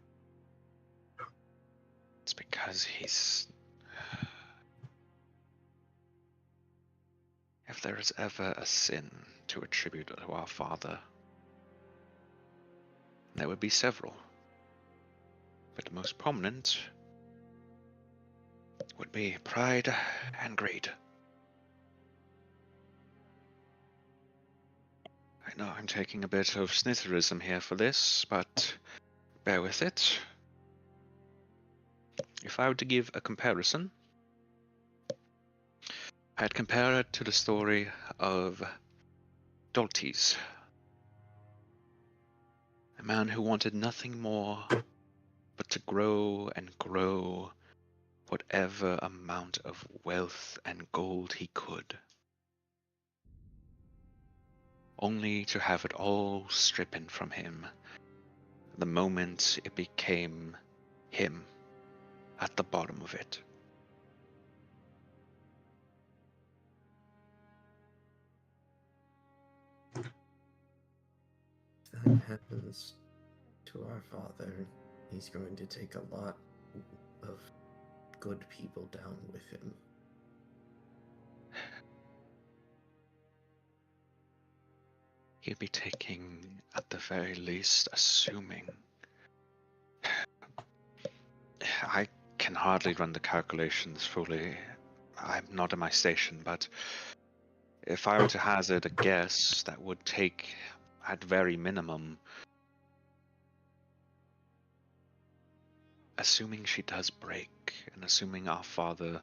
It's because he's. If there is ever a sin to attribute to our father, there would be several. But the most prominent would be pride and greed. I know I'm taking a bit of snitherism here for this, but bear with it. If I were to give a comparison, I'd compare it to the story of Doltes, a man who wanted nothing more but to grow and grow whatever amount of wealth and gold he could, only to have it all stripped from him the moment it became him at the bottom of it. If that happens to our father, he's going to take a lot of good people down with him. He'd be taking, at the very least, assuming. I can hardly run the calculations fully. I'm not in my station, but if I were to hazard a guess, that would take, at very minimum, assuming she does break, and assuming our father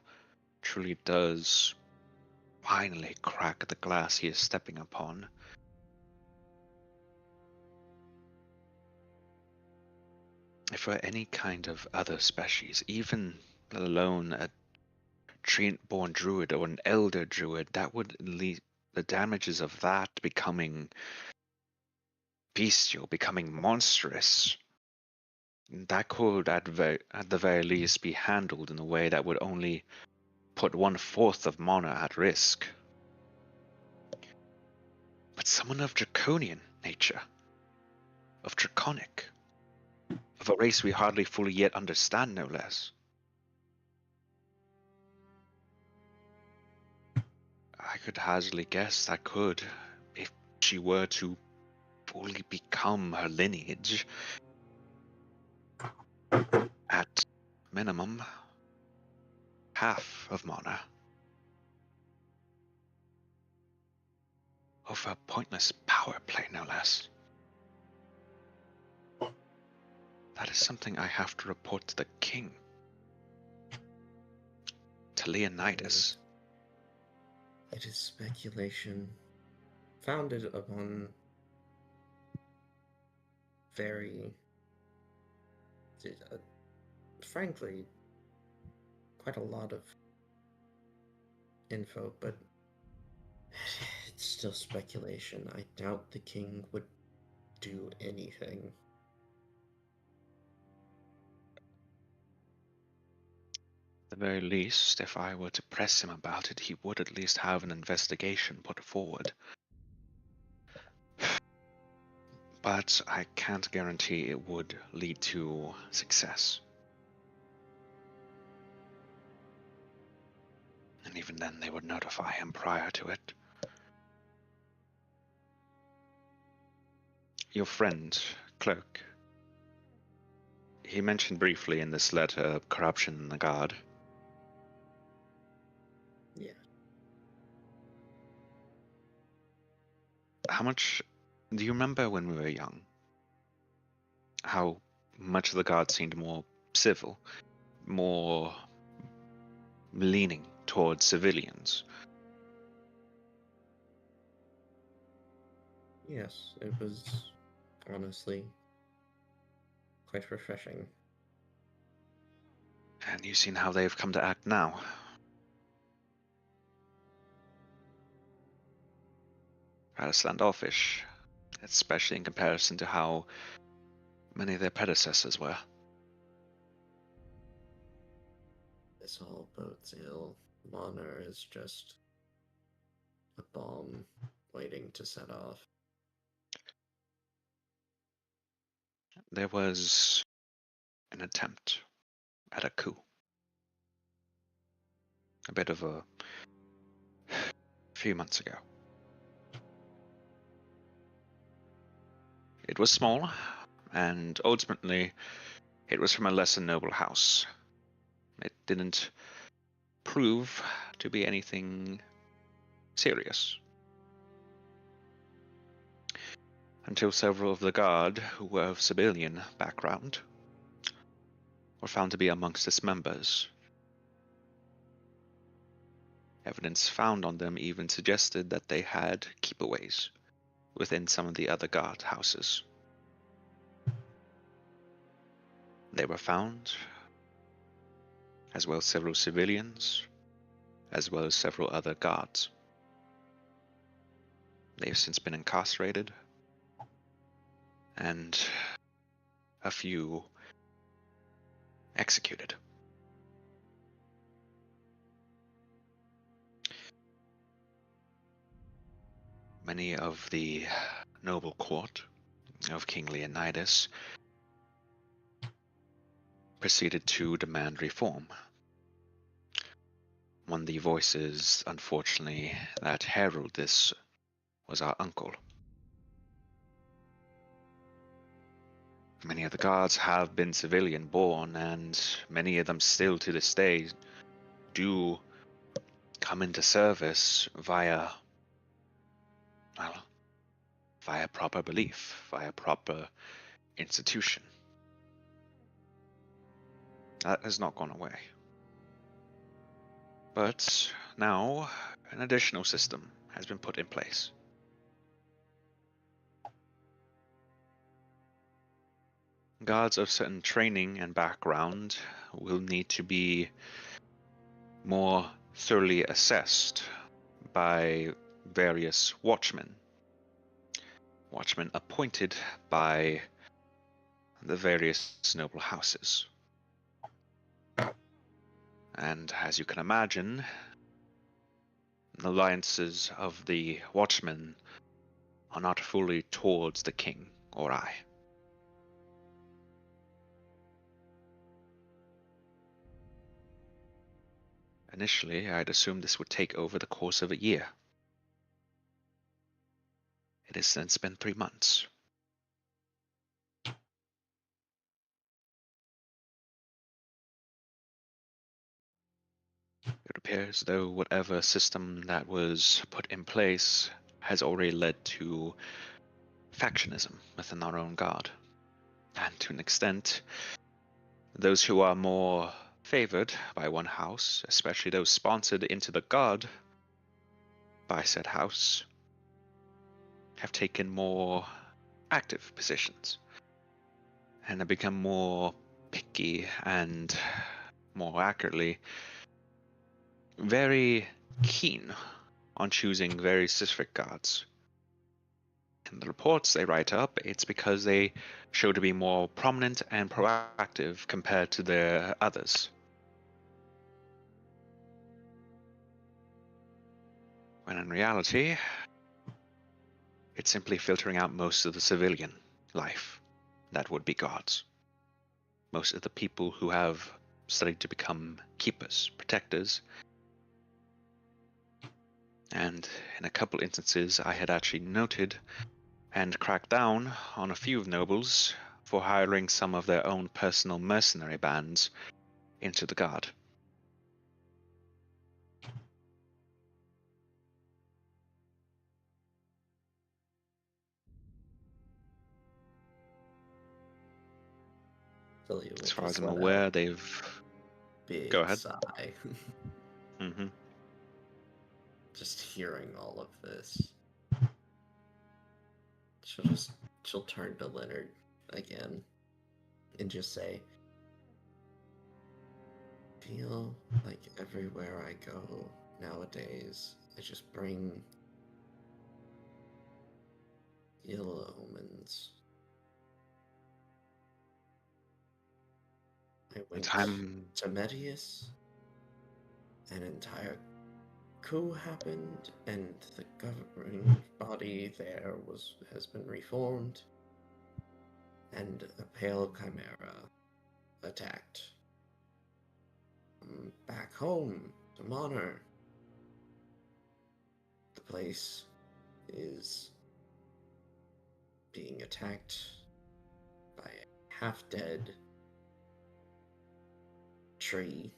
truly does finally crack the glass he is stepping upon, if for any kind of other species, even let alone a treant-born druid or an elder druid, that would lead the damages of that becoming bestial, becoming monstrous. That could, at the very least, be handled in a way that would only put 1/4 of Mana at risk. But someone of draconian nature, of draconic, of a race we hardly fully yet understand, no less. I could hazardly guess that could, if she were to fully become her lineage, at minimum, half of Mana. Over pointless power play, no less. That is something I have to report to the king. To Leonidas. It is speculation founded upon very, frankly, quite a lot of info, but it's still speculation. I doubt the king would do anything. At the very least, if I were to press him about it, he would at least have an investigation put forward. But I can't guarantee it would lead to success. And even then, they would notify him prior to it. Your friend, Clerk, he mentioned briefly in this letter corruption in the guard. Yeah. How much do you remember when we were young? How much of the guard seemed more civil, more leaning towards civilians? Yes, it was honestly quite refreshing. And you've seen how they've come to act now. Rather standoffish, especially in comparison to how many of their predecessors were. This all bodes ill. Honor is just a bomb waiting to set off. There was an attempt at a coup. A bit of a few months ago. It was small, and ultimately it was from a lesser noble house. It didn't prove to be anything serious. Until several of the guard, who were of civilian background, were found to be amongst its members. Evidence found on them even suggested that they had keepaways within some of the other guard houses. They were found, as well as several civilians, as well as several other guards. They have since been incarcerated, and a few executed. Many of the noble court of King Leonidas proceeded to demand reform. One of the voices, unfortunately, that heralded this was our uncle. Many of the guards have been civilian born, and many of them still to this day do come into service via proper belief, via proper institution. That has not gone away. But now an additional system has been put in place. Guards of certain training and background will need to be more thoroughly assessed by various watchmen. Watchmen appointed by the various noble houses. And as you can imagine, the alliances of the watchmen are not fully towards the king or I. Initially, I'd assumed this would take over the course of a year. It has since been 3 months. It appears though whatever system that was put in place has already led to factionism within our own guard. And to an extent, those who are more favored by one house, especially those sponsored into the god by said house, have taken more active positions and have become more picky and, more accurately, very keen on choosing very specific gods. In the reports they write up, it's because they show to be more prominent and proactive compared to their others. When in reality, it's simply filtering out most of the civilian life that would be gods. Most of the people who have studied to become keepers, protectors. And in a couple instances, I had actually noted and cracked down on a few of nobles for hiring some of their own personal mercenary bands into the guard. Celia will As far as just I'm let out aware, a they've... big Go ahead. sigh. Mm-hmm. Just hearing all of this. She'll turn to Leonard again and just say, feel like everywhere I go nowadays, I just bring ill omens. I went to Medius, an entire coup happened, and the governing body there has been reformed, and a pale chimera attacked. Back home to Monner. The place is being attacked by a half-dead tree,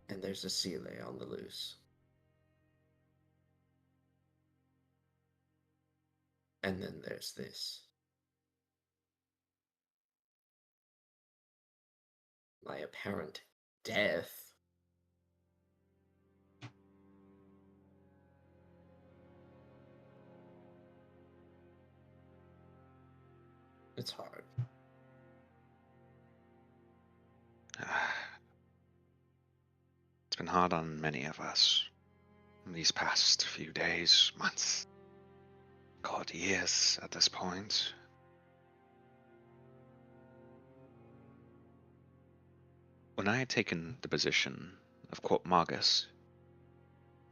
and there's a Seele on the loose. And then there's this. My apparent death. It's hard. It's been hard on many of us in these past few days, months, God, years at this point. When I had taken the position of court magus,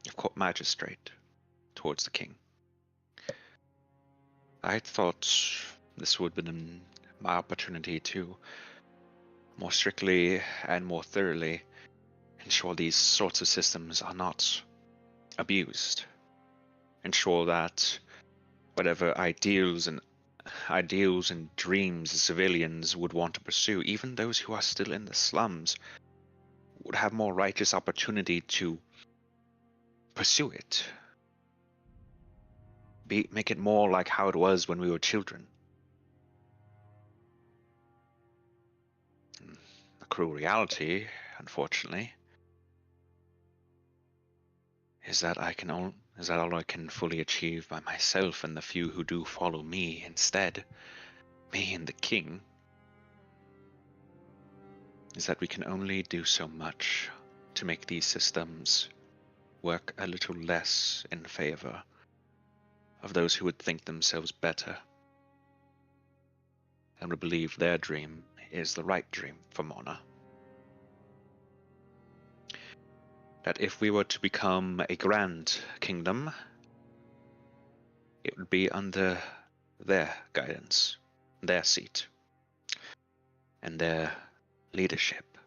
of court magistrate, towards the king, I thought this would have been my opportunity to more strictly and more thoroughly ensure these sorts of systems are not abused. Ensure that whatever ideals and dreams the civilians would want to pursue, even those who are still in the slums, would have more righteous opportunity to pursue it. Make it more like how it was when we were children. The cruel reality, unfortunately, is that all I can fully achieve by myself and the few who do follow me instead, me and the king, is that we can only do so much to make these systems work a little less in favor of those who would think themselves better and would believe their dream is the right dream for Mona. That if we were to become a grand kingdom, it would be under their guidance, their seat, and their leadership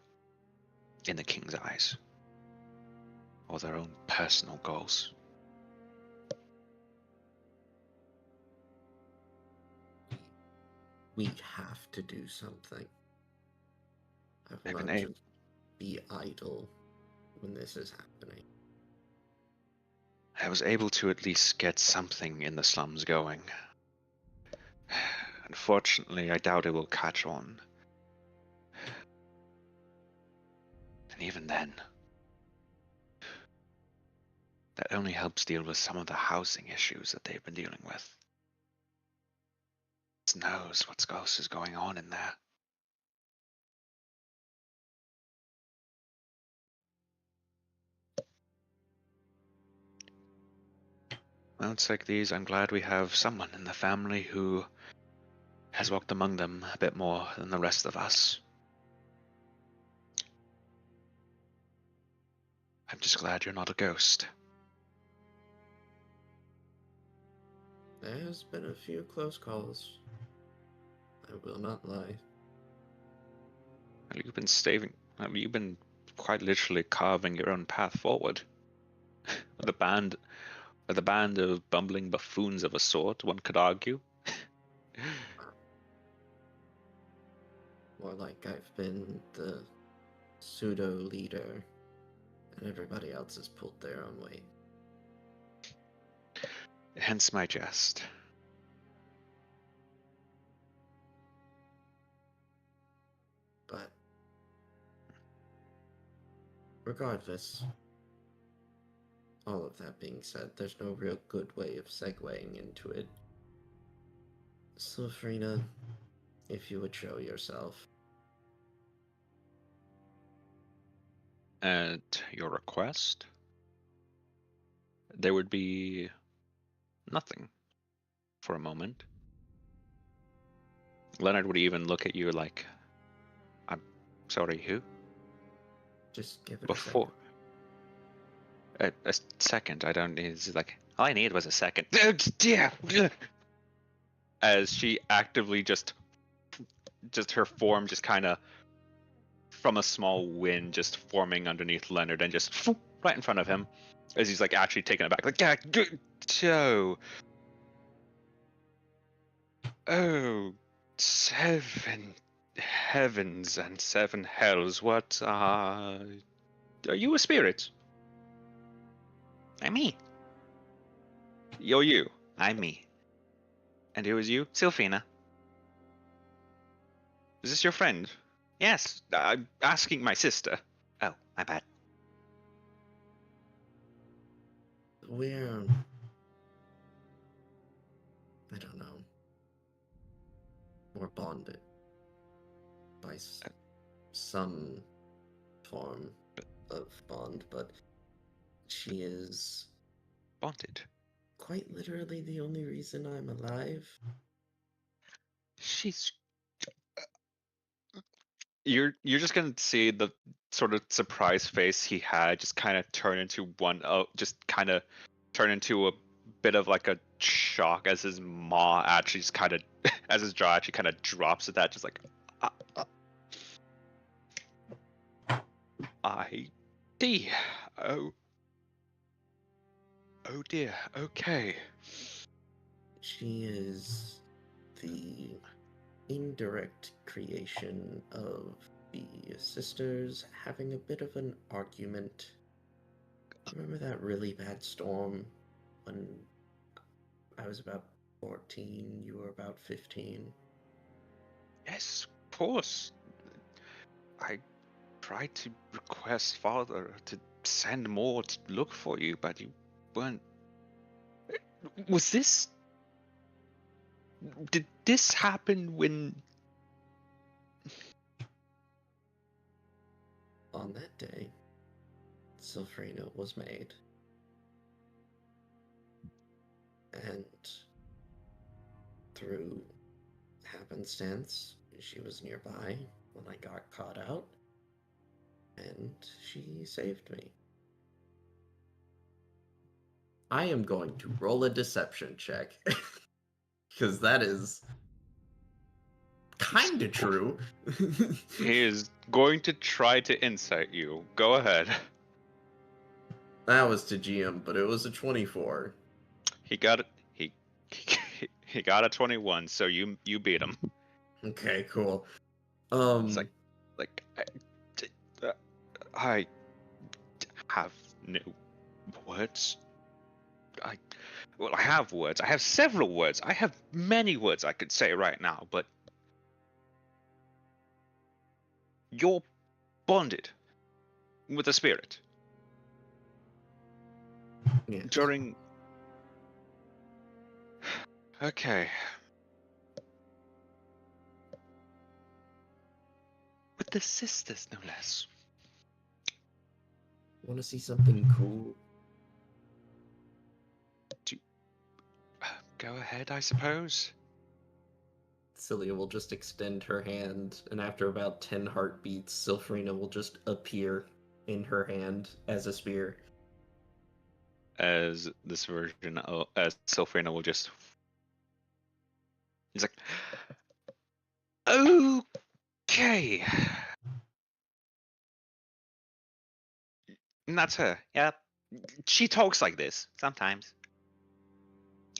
in the king's eyes, or their own personal goals. We have to do something. I I've will been not able- just be idle when this is happening. I was able to at least get something in the slums going. Unfortunately, I doubt it will catch on. And even then, that only helps deal with some of the housing issues that they've been dealing with. Who knows what else is going on in there. Moments like these, I'm glad we have someone in the family who has walked among them a bit more than the rest of us. I'm just glad you're not a ghost. There's been a few close calls. I will not lie. You've been you've been quite literally carving your own path forward. With a band of bumbling buffoons of a sort, one could argue. More like I've been the pseudo leader, and everybody else has pulled their own weight. Hence my jest. But regardless, all of that being said, there's no real good way of segueing into it. So, Frina, if you would show yourself. At your request, there would be nothing for a moment. Leonard would even look at you like, I'm sorry, who? Just give it Before. A second, I don't need. It's like, all I need was a second. As she actively just her form just kind of, from a small wind, just forming underneath Leonard and just right in front of him, as he's like actually taken aback, like, yeah, so, oh, 7 heavens and 7 hells, what are you a spirit? I'm me. You're you. I'm me. And who is you? Sylphina. Is this your friend? Yes, I'm asking my sister. Oh, my bad. We're... I don't know. We're bonded by some form of bond, but she is Bonded. quite literally the only reason I'm alive. She's... You're just gonna see the sort of surprise face he had just kind of turn into turn into a bit of like a shock as his maw actually just kind of, as his jaw actually kind of drops at that, just like, I-D. Oh dear, okay. She is the indirect creation of the sisters having a bit of an argument. Remember that really bad storm when I was about 14, you were about 15? Yes, of course. I tried to request Father to send more to look for you, but you weren't. Was this... Did this happen when... On that day, Sylphrina was made. And through happenstance, she was nearby when I got caught out, and she saved me. I am going to roll a deception check, because that is kind of true. He is going to try to insight you. Go ahead. That was to GM, but it was a 24. He got it. He got a 21, so you beat him. Okay, cool. It's like I have no words. I have words. I have several words. I have many words I could say right now, but you're bonded. with the spirit Yes. during. Okay. With the sisters, no less. Want to see something cool? Go ahead, I suppose. Celia will just extend her hand, and after about 10 heartbeats, Sylphrina will just appear in her hand as a spear. As this version of Sylphrina will just. He's like, okay. And that's her. Yeah. She talks like this sometimes.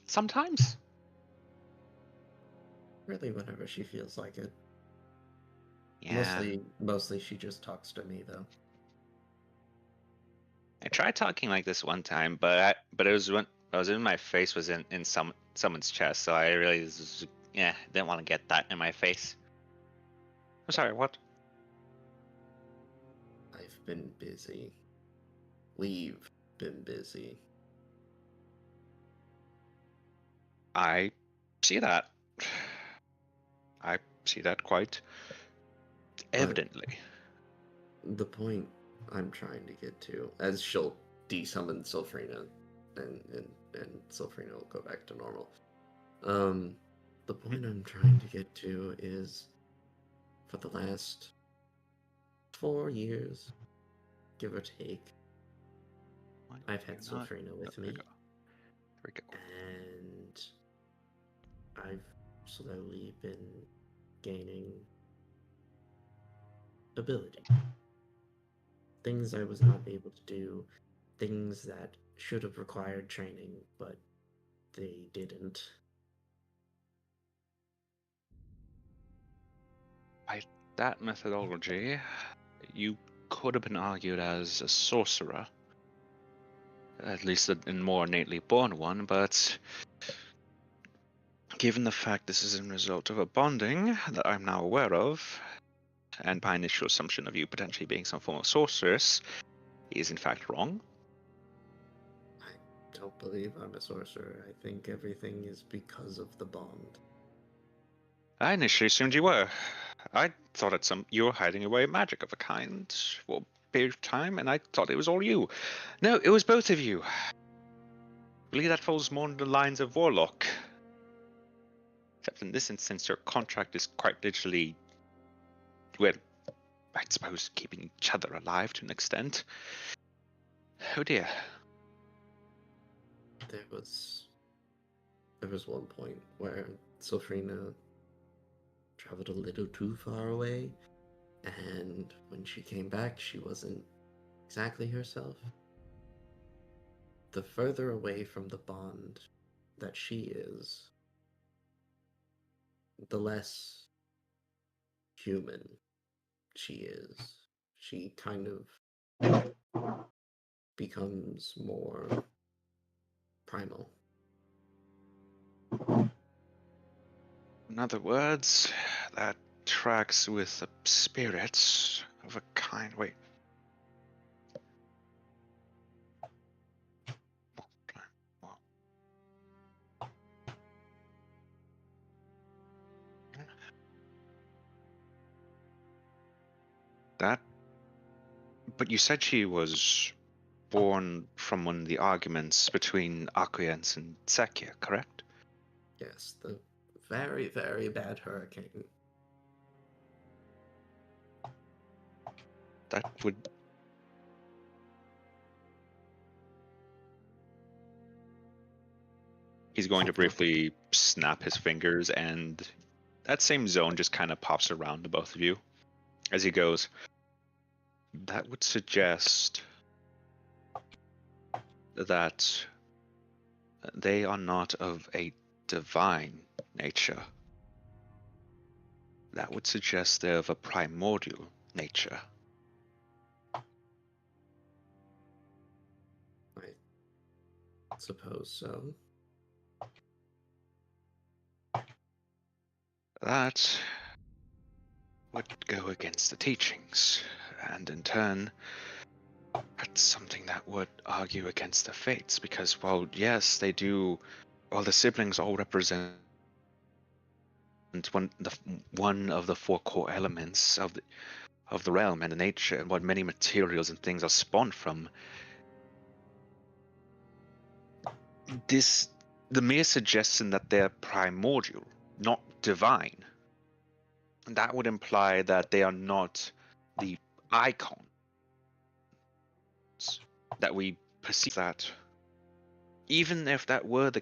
Sometimes. Really, whenever she feels like it. Yeah. Mostly she just talks to me, though. I tried talking like this one time, but it was when I was in my face was in someone's chest, so I really didn't want to get that in my face. I'm sorry, what? I've been busy. We've been busy. I see that. I see that quite evidently. The point I'm trying to get to, as she'll desummon Sylphrina, and Sylphrina will go back to normal. The point I'm trying to get to is, for the last 4 years, give or take, I've had Sylphrina with me, There we go. and I've slowly been gaining ability. Things I was not able to do, things that should have required training, but they didn't. By that methodology, you could have been argued as a sorcerer. At least a more innately born one, but given the fact this is a result of a bonding that I'm now aware of, and my initial assumption of you potentially being some form of sorceress is in fact wrong. I don't believe I'm a sorcerer. I think everything is because of the bond. I initially assumed you were. I thought you were hiding away magic of a kind for a period of time, and I thought it was all you. No, it was both of you. I believe that falls more in the lines of warlock. Except in this instance, your contract is quite literally, well, I suppose, keeping each other alive to an extent. Oh dear. There was one point where Sylphrina traveled a little too far away, and when she came back, she wasn't exactly herself. The further away from the bond that she is, the less human she is. She kind of becomes more primal. In other words, that tracks with the spirits of a kind. Wait. That. But you said she was born from one of the arguments between Acquiesce and Sekia, correct? Yes, the very, very bad hurricane. That would. He's going to briefly snap his fingers, and that same zone just kind of pops around to both of you as he goes. That would suggest that they are not of a divine nature. That would suggest they're of a primordial nature. I suppose so. That would go against the teachings, and in turn, That's something that would argue against the fates, because, well, yes, they do. Well, the siblings all represent one of the four core elements of the realm and the nature, and what many materials and things are spawned from. The mere suggestion that they're primordial, not divine, that would imply that they are not the icons that we perceive. That even if that were the